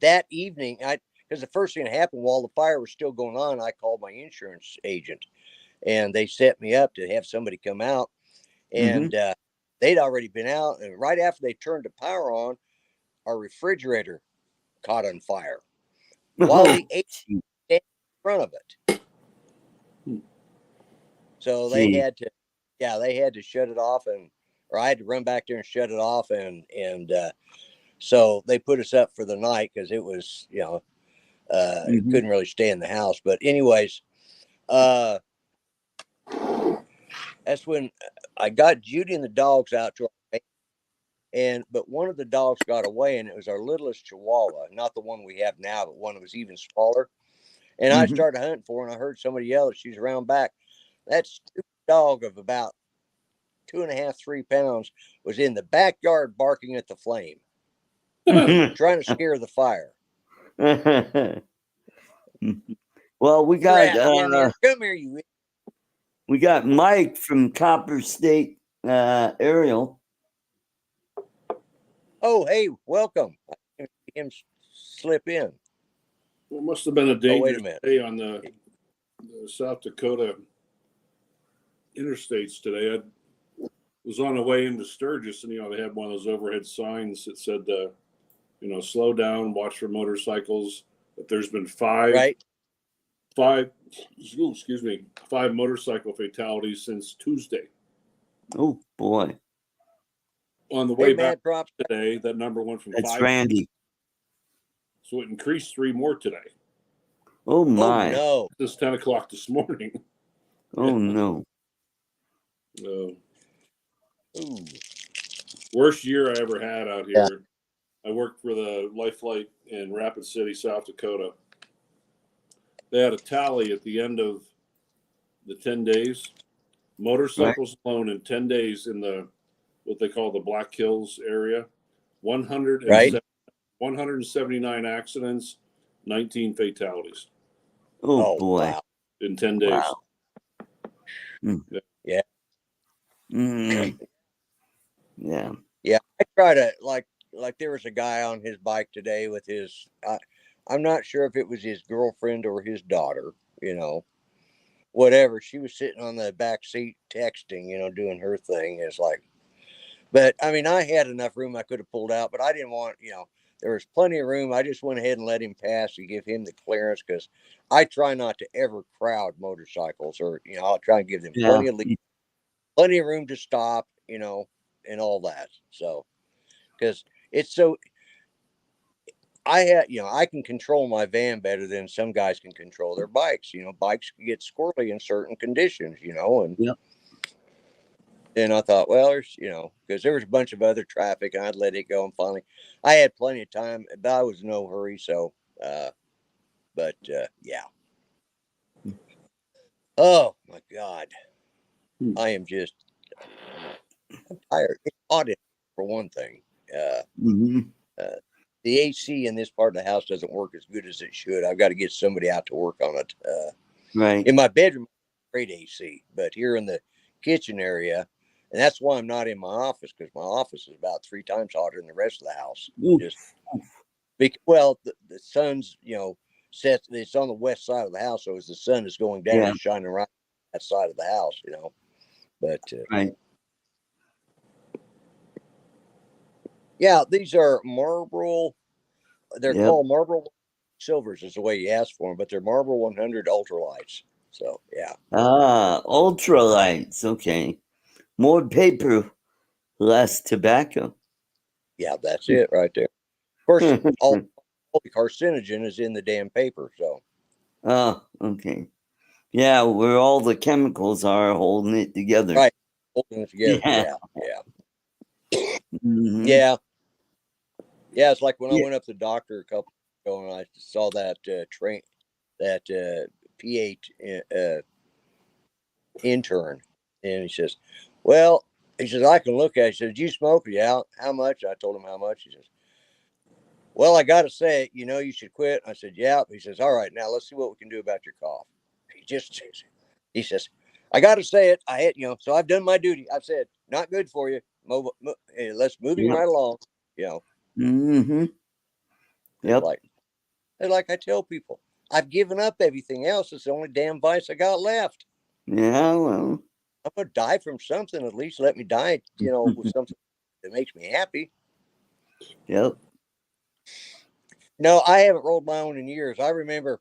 that evening, because the first thing that happened while the fire was still going on, I called my insurance agent, and they set me up to have somebody come out, and they'd already been out, and right after they turned the power on, our refrigerator caught on fire while the AC was in front of it. So they had to shut it off, or I had to run back there and shut it off, and so they put us up for the night because it was, couldn't really stay in the house. But anyways, that's when I got Judy and the dogs out to our, but one of the dogs got away, and it was our littlest Chihuahua, not the one we have now, but one that was even smaller. And I started hunting for her, and I heard somebody yell that she's around back. That stupid dog of about 2.5, 3 pounds was in the backyard barking at the flame, trying to scare the fire. Well, Well, we got Rat in there. Come here, you. we got Mike from Copper State Aerial. Oh, hey, welcome. I can see him slip in. Well, it must have been a Oh, wait a dangerous minute. day on the South Dakota interstates today. I was on the way into Sturgis, and they had one of those overhead signs that said, slow down, watch for motorcycles. But there's been Right? five motorcycle fatalities since Tuesday. Oh boy, On the Hey, way back mad props. today, that number went from that's 5, Randy. so it increased 3 more today. Oh Oh, my. no. It's 10 o'clock this morning. Oh no. Ooh. Worst year I ever had out Yeah. here. I worked for the Life Flight in Rapid City, South Dakota. They had a tally at the end of the 10 days. Motorcycles alone in 10 days in the what they call the Black Hills area, Right? 179 accidents, 19 fatalities Oh Oh, boy. wow. in 10 days. Wow. Yeah. Mm. Yeah. Yeah. I try to, like there was a guy on his bike today with his, I'm not sure if it was his girlfriend or his daughter, whatever. She was sitting on the back seat texting, doing her thing. It's like, but I mean, I had enough room I could have pulled out, but I didn't want, there was plenty of room. I just went ahead and let him pass to give him the clearance because I try not to ever crowd motorcycles or, I'll try and give them Yeah. plenty of room to stop, and all that. So, because it's so, I can control my van better than some guys can control their bikes. Bikes get squirrely in certain conditions, and Yep. then I thought, well, because there was a bunch of other traffic and I'd let it go. And finally, I had plenty of time, but I was in no hurry. So, yeah. Oh my God. I am just tired. It's hot for one thing. Mm-hmm. Uh, the AC in this part of the house doesn't work as good as it should. I've got to get somebody out to work on it. Right. In my bedroom, great AC, but here in the kitchen area, and that's why I'm not in my office because my office is about 3 times hotter than the rest of the house. Ooh. Just the sun's set. It's on the west side of the house, so as the sun is going down, it's shining right on that side of the house. But Right. yeah, these are Marlboro. They're Yep. called Marlboro Silvers, is the way you ask for them, but they're Marlboro 100 Ultralights. So yeah. Ah, ultralights. Okay. More paper, less tobacco. Yeah, that's it right there. Of course, all the carcinogen is in the damn paper. So Oh, okay. Yeah, where all the chemicals are holding it together. right, holding it together. Yeah. Yeah. Mm-hmm. Yeah. It's like when I Yeah. went up to the doctor a couple ago and I saw that P8 intern, and he says, "Well," he says, "I can look at it." He says, "Did you smoke?" Yeah. How much? I told him how much. He says, "Well, I got to say it. You should quit." I said, "Yeah." He says, "All right, now let's see what we can do about your cough." He says, "I got to say it. I had, so I've done my duty. I've said, not good for you. Let's moving Yep. right along." Mm-hmm. It's Yep. like I tell people, I've given up everything else. It's the only damn vice I got left. Yeah, well. I'm gonna die from something. At least let me die, with something that makes me happy. Yep. No, I haven't rolled my own in years. I remember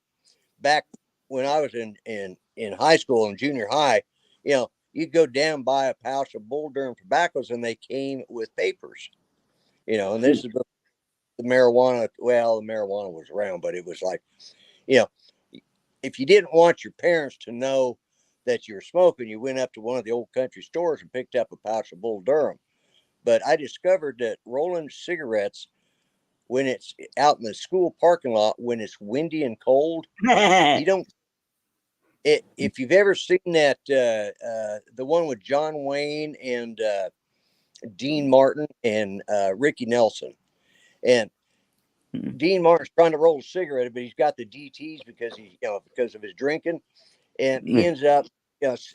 back when I was in high school and junior high, you'd go down and buy a pouch of Bull Durham tobaccos and they came with papers, and this is the marijuana. Well, the marijuana was around, but it was like, you know, if you didn't want your parents to know that you were smoking, you went up to one of the old country stores and picked up a pouch of Bull Durham. But I discovered that rolling cigarettes when it's out in the school parking lot, when it's windy and cold, you don't. If you've ever seen that, the one with John Wayne and Dean Martin and Ricky Nelson, and Dean Martin's trying to roll a cigarette, but he's got the DTs because because of his drinking, and he ends up,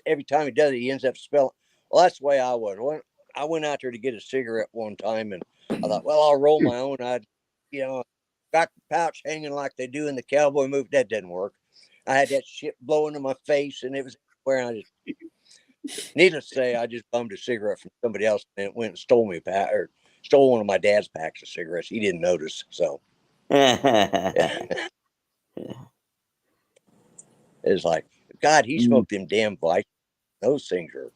every time he does it, he ends up spelling. Well, that's the way I was. I went out there to get a cigarette one time, and I thought, well, I'll roll my own. Got the pouch hanging like they do in the cowboy movie. That didn't work. I had that shit blowing in my face, and it was where I just, needless to say, I just bummed a cigarette from somebody else, and it went and stole me a pack, or stole one of my dad's packs of cigarettes. He didn't notice, so it's like, God, he smoked them damn Vice. Those things are,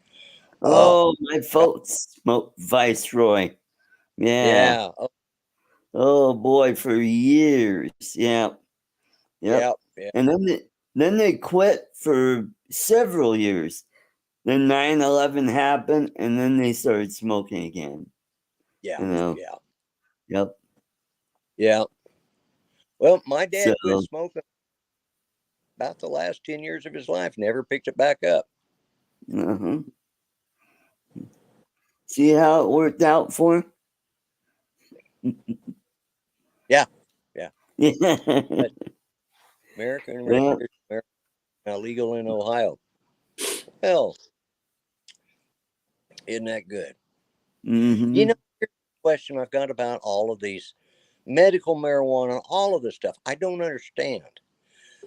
Oh, my folks smoked Viceroy. Yeah. yeah, Oh boy, for years. Yeah. Yep. yeah. And then they quit for several years. Then 9/11 happened, and then they started smoking again. Yeah, You know. yeah, Yep. yeah. Well, my dad So, quit smoking about the last 10 years of his life, never picked it back up. uh-huh. See how it worked out for him? Yeah. Yeah. American Yeah. American, legal in Ohio. Well, isn't that good? Mm-hmm. Here's the question I've got about all of these medical marijuana, all of this stuff. I don't understand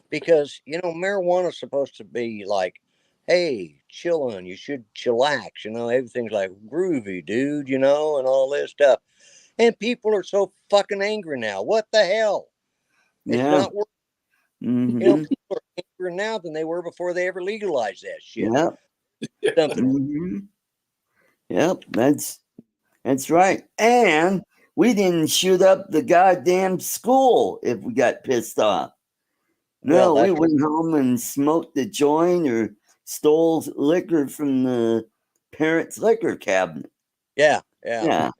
because, marijuana's supposed to be like, hey, chillin', you should chillax, everything's like groovy, dude, and all this stuff. And people are so fucking angry now. What the hell? It's Yeah. not working. Mm-hmm. People are angrier now than they were before they ever legalized that shit. Yep. Something. Mm-hmm. Yep. That's right. And we didn't shoot up the goddamn school if we got pissed off. No, Well, we that's went home and smoked a joint or stole liquor from the parents' liquor cabinet. yeah. Yeah.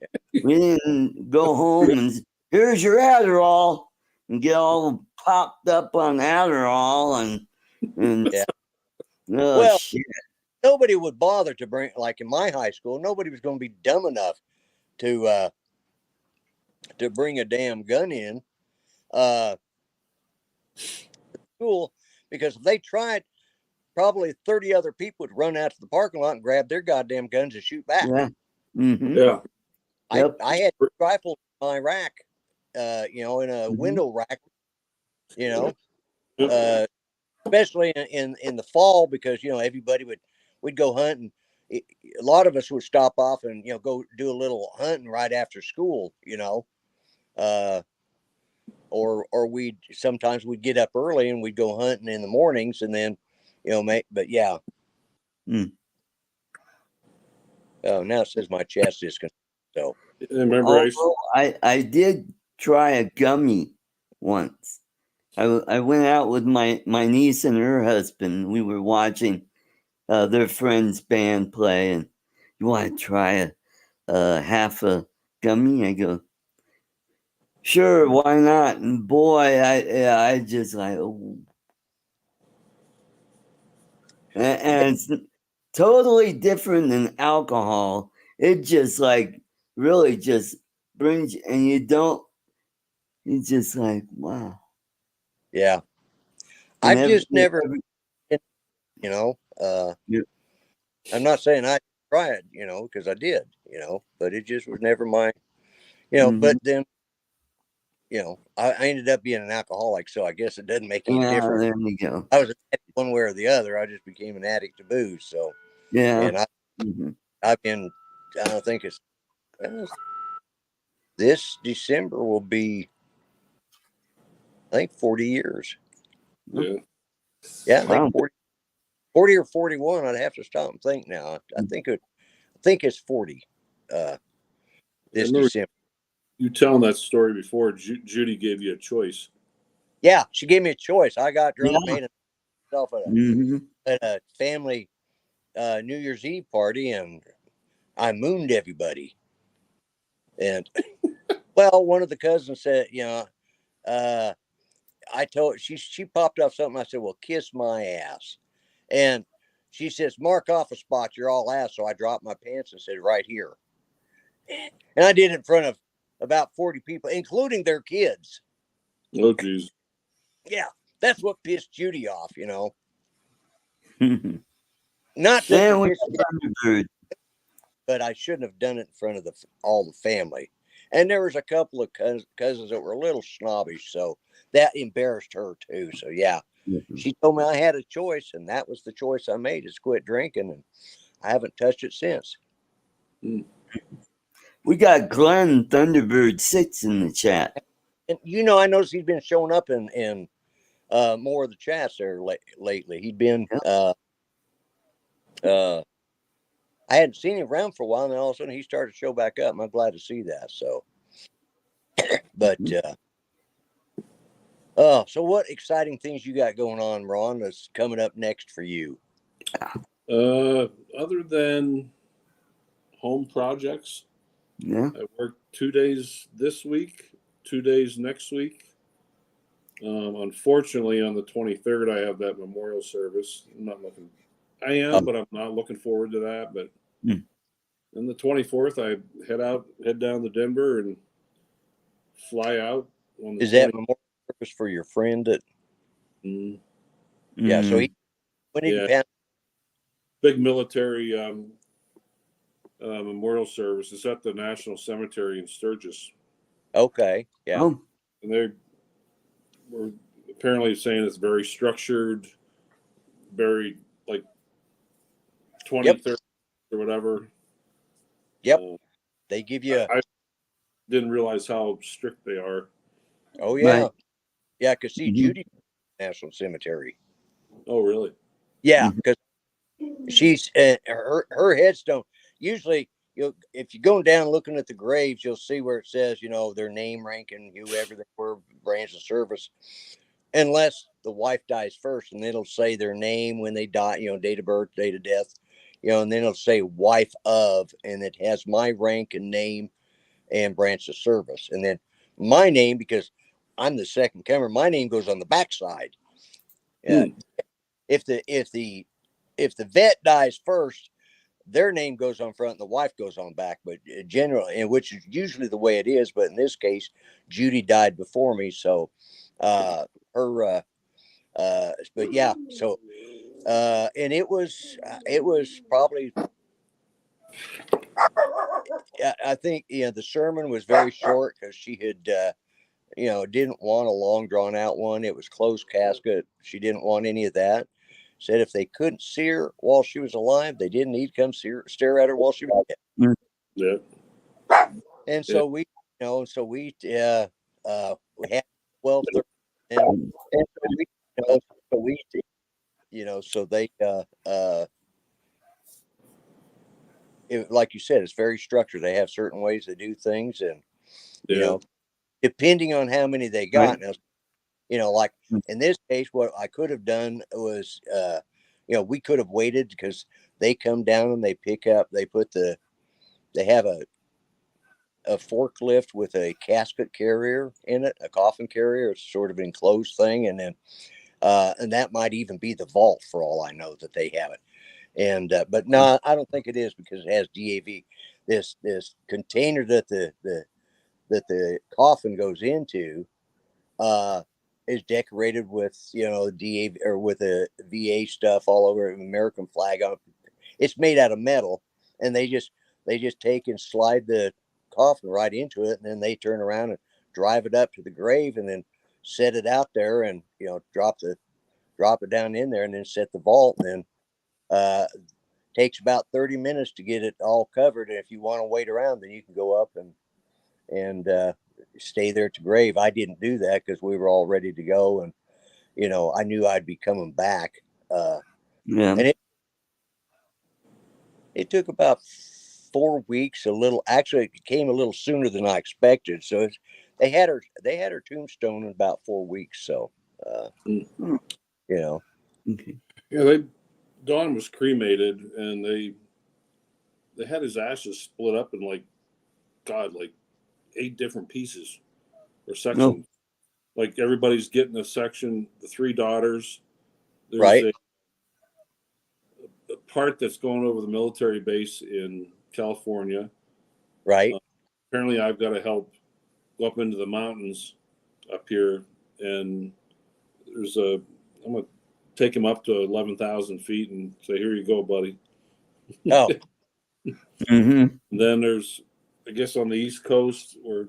We didn't go home and here's your Adderall and get all popped up on Adderall and Yeah. oh Well, shit. nobody would bother to bring, like in my high school, nobody was going to be dumb enough to bring a damn gun in school, because if they tried, probably 30 other people would run out to the parking lot and grab their goddamn guns and shoot back. Yeah. Mm-hmm. Yeah. Yep. I had rifles in my rack, in a window rack, especially in the fall, because everybody we'd go hunting. A lot of us would stop off and go do a little hunting right after school, or we'd sometimes we'd get up early and we'd go hunting in the mornings, and then but yeah. Oh, now it says my chest is concerned, so Remember, I did try a gummy once. I went out with my niece and her husband. We were watching their friend's band play, and you want to try a half a gummy? I go, sure, why not? And boy, I just like, oh. And it's totally different than alcohol. It just like really just brings you, and it's just like, wow. yeah. And I've just never, Yeah. I'm not saying I tried, because I did, but it just was never my, but then, I ended up being an alcoholic, so I guess it doesn't make any difference. There you go. I was an addict one way or the other. I just became an addict to booze. So, Yeah. and I've been, I don't think it's, this December will be, I think, 40 years. yeah. Yeah, I Wow. think 40 or 41. I'd have to stop and think now. I think it's 40 this December. You telling that story before. Judy gave you a choice. Yeah, she gave me a choice. I got drunk, Yeah. made myself at a family New Year's Eve party, and I mooned everybody. And well, one of the cousins said, I told she popped off something. I said, well, kiss my ass. And she says, mark off a spot. You're all ass. So I dropped my pants and said, right here. And I did it in front of about 40 people, including their kids. Oh, geez. Yeah, that's what pissed Judy off, you know. And Not that the with piss, Thunderbird. but I shouldn't have done it in front of all the family. And there was a couple of cousins that were a little snobbish, so that embarrassed her too. So yeah, she told me I had a choice, and that was the choice I made: is quit drinking, and I haven't touched it since. We got Glenn Thunderbird 6 in the chat. And you know, I noticed he's been showing up in more of the chats there lately. He'd been I hadn't seen him around for a while, and then all of a sudden he started to show back up. And I'm glad to see that. So, but so what exciting things you got going on, Ron? That's coming up next for you? Other than home projects, Yeah. I worked 2 days this week, 2 days next week. Unfortunately, on the 23rd, I have that memorial service. I'm not looking. I am, but I'm not looking forward to that. But then the 24th, I head down to Denver and fly out on the Is that 20th. memorial service for your friend? That Mm-hmm. yeah. So when did he pass? Big military memorial service. It's at the National Cemetery in Sturgis. Okay, yeah. Oh. And we're apparently saying it's very structured, very like 20, 30 or whatever. Yep. They give you. I didn't realize how strict they are. Oh yeah, Right. yeah. Because see, Judy National Cemetery. Oh really? Yeah, because she's her headstone. Usually, if you're going down looking at the graves, you'll see where it says, their name, rank, and whoever they were, branch of service. Unless the wife dies first, and it'll say their name when they die, date of birth, date of death, and then it'll say wife of, and it has my rank and name and branch of service, and then my name, because I'm the second comer, my name goes on the backside. If the vet dies first, their name goes on front and the wife goes on back. But generally, and which is usually the way it is, but in this case, Judy died before me, so her. But yeah, so and it was probably. I think the sermon was very short because she had didn't want a long drawn out one. It was closed casket. She didn't want any of that. Said if they couldn't see her while she was alive, they didn't need to come stare at her while she was dead. Yeah. And so we had 12:30, and so they like you said, it's very structured. They have certain ways they do things, and depending on how many they got. Now, like in this case, what I could have done was, we could have waited because they come down and they have a forklift with a casket carrier in it, a coffin carrier. It's sort of an enclosed thing. And then, and that might even be the vault for all I know that they have it. And, but no, I don't think it is because it has DAV. This container that the coffin goes into, is decorated with DAV or with a VA stuff all over, American flag on it. It's made out of metal, and they just take and slide the coffin right into it, and then they turn around and drive it up to the grave, and then set it out there, and drop it down in there, and then set the vault, and then takes about 30 minutes to get it all covered. And if you want to wait around, then you can go up and stay there to grave. I didn't do that because we were all ready to go, and I knew I'd be coming back. And it took about 4 weeks. Actually, it came a little sooner than I expected. So they had her tombstone in about 4 weeks. So Yeah, Don was cremated, and they had his ashes split up in like 8 different pieces or sections. Like everybody's getting a section. The 3 daughters. There's right. a part that's going over the military base in California. Right. Apparently, I've got to help go up into the mountains up here and I'm gonna take him up to 11,000 feet and say, "Here you go, buddy." Oh, Mm-hmm. And then there's, I guess, on the East Coast where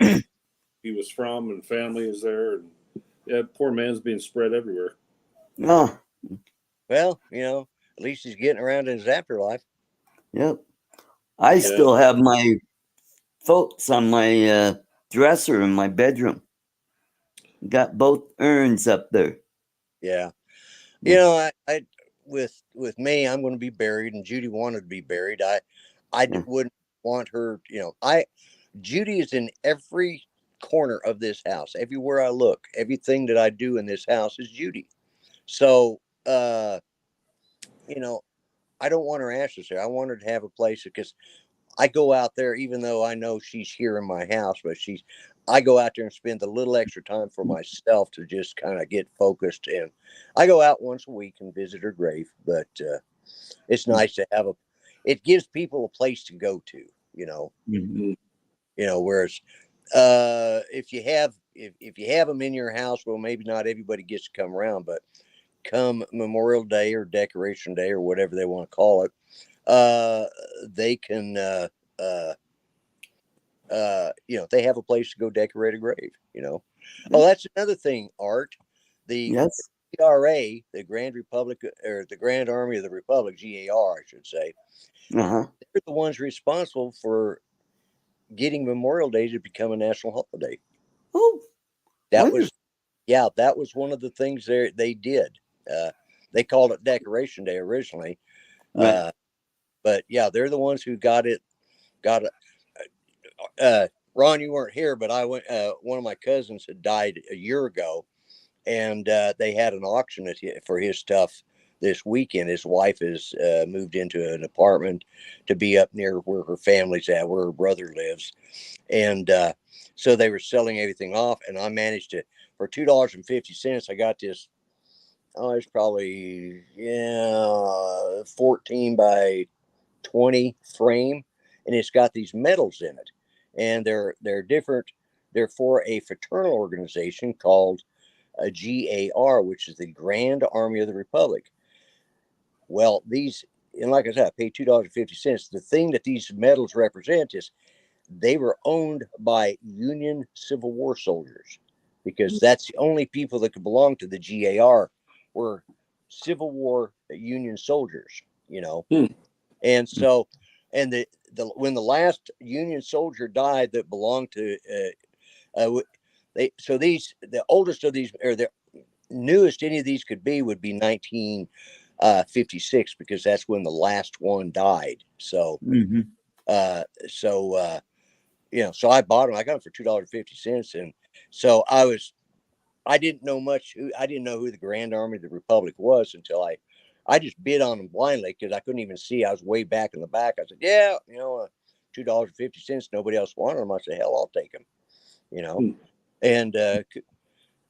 he was from and family is there, and yeah, poor man's being spread everywhere. Oh, well, at least he's getting around in his afterlife. yep. I Yeah. still have my folks on my dresser in my bedroom. Got both urns up there. Yeah. Yeah. I with me, I'm going to be buried, and Judy wanted to be buried. I Yeah. wouldn't want her. Judy is in every corner of this house. Everywhere I look, everything that I do in this house is Judy. So, I don't want her ashes there. I want her to have a place because I go out there, even though I know she's here in my house, but I go out there and spend a little extra time for myself to just kind of get focused. And I go out once a week and visit her grave, but it's nice to have it gives people a place to go to, Mm-hmm. whereas if you have them in your house, well, maybe not everybody gets to come around, but come Memorial Day or Decoration Day or whatever they want to call it, they can, they have a place to go decorate a grave, Oh, that's another thing, Art. The Yes. GRA, the Grand Republic, or the Grand Army of the Republic, GAR, I should say, Uh-huh. they're the ones responsible for getting Memorial Day to become a national holiday. Oh, That wonderful. was, that was one of the things they did. They called it Decoration Day originally, Right. but yeah, they're the ones who got it. Ron, you weren't here, but I went. One of my cousins had died a year ago, and they had an auction for his stuff this weekend. His wife has moved into an apartment to be up near where her family's at, where her brother lives, and so they were selling everything off. And I managed to, for $2.50, I got this. Oh, it's probably 14 by 20 frame, and it's got these medals in it, and they're different. They're for a fraternal organization called a GAR, which is the Grand Army of the Republic. Well, and like I said, I paid $2.50. The thing that these medals represent is they were owned by Union Civil War soldiers, because that's the only people that could belong to the GAR were Civil War Union soldiers, Hmm. And so, and when the last Union soldier died that belonged to, the oldest of these, or the newest any of these could be, would be 1956, because that's when the last one died. So, Mm-hmm. so I bought them. I got them for $2.50, and so I didn't know I didn't know who the Grand Army of the Republic was until I just bid on them blindly because I couldn't even see. I was way back in the back. I said, yeah, $2.50. Nobody else wanted them. I said, hell, I'll take them, Hmm. and,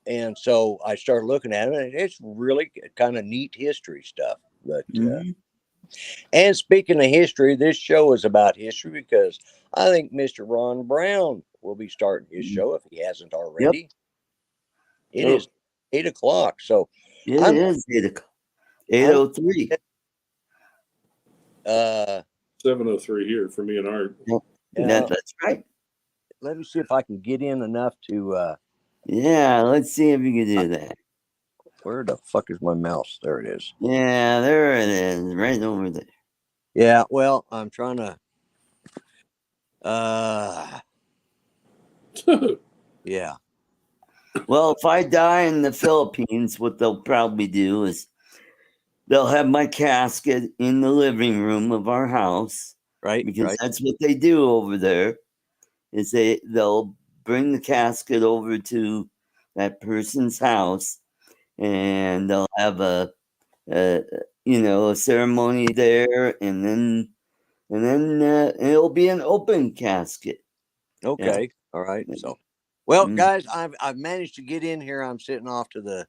and so I started looking at them, and it's really kind of neat history stuff. But, Mm-hmm. and speaking of history, this show is about history because I think Mr. Ron Brown will be starting his show if he hasn't Yep. already. It Oh, is 8 o'clock. So It I'm, is 8:03. uh, 7:03 here for me and Art. Yep. yeah, That's right. let me see if I can get in enough to, Yeah, let's see if you can do that. where the fuck is my mouse? There it is. Yeah, there it is, right over there. Yeah, well, I'm trying to, yeah. Well, if I die in the Philippines, what they'll probably do is they'll have my casket in the living room of our house, Right, because right. that's what they do over there. Is they'll bring the casket over to that person's house, and they'll have a ceremony there, and then it'll be an open casket. Okay. Yeah. All right. So, well, Mm. guys, I've managed to get in here. I'm sitting off to the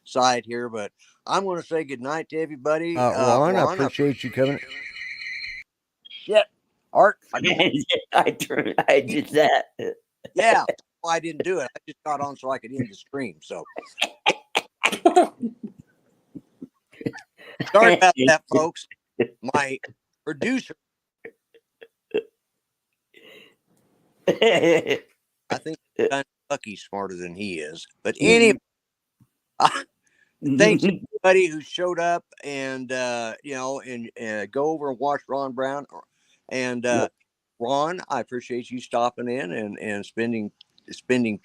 side here, but I'm going to say good night to everybody. Mm-hmm. Ron, I appreciate you coming. shit, Art, I did that. yeah. why I didn't do it. I just got on so I could end the stream. So sorry about that, folks. My producer, I think Lucky's smarter than he is. But anyway, thanks everybody who showed up and go over and watch Ron Brown. And Ron, I appreciate you stopping in and spending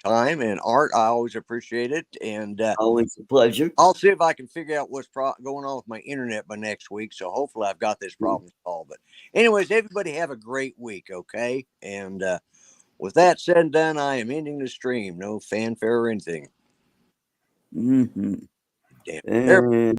time. And Art, I always appreciate it. And always a pleasure. I'll see if I can figure out what's going on with my internet by next week. So hopefully I've got this problem solved. But anyways, everybody have a great week, okay? And with that said and done, I am ending the stream. No fanfare or anything. Mm-hmm. Damn.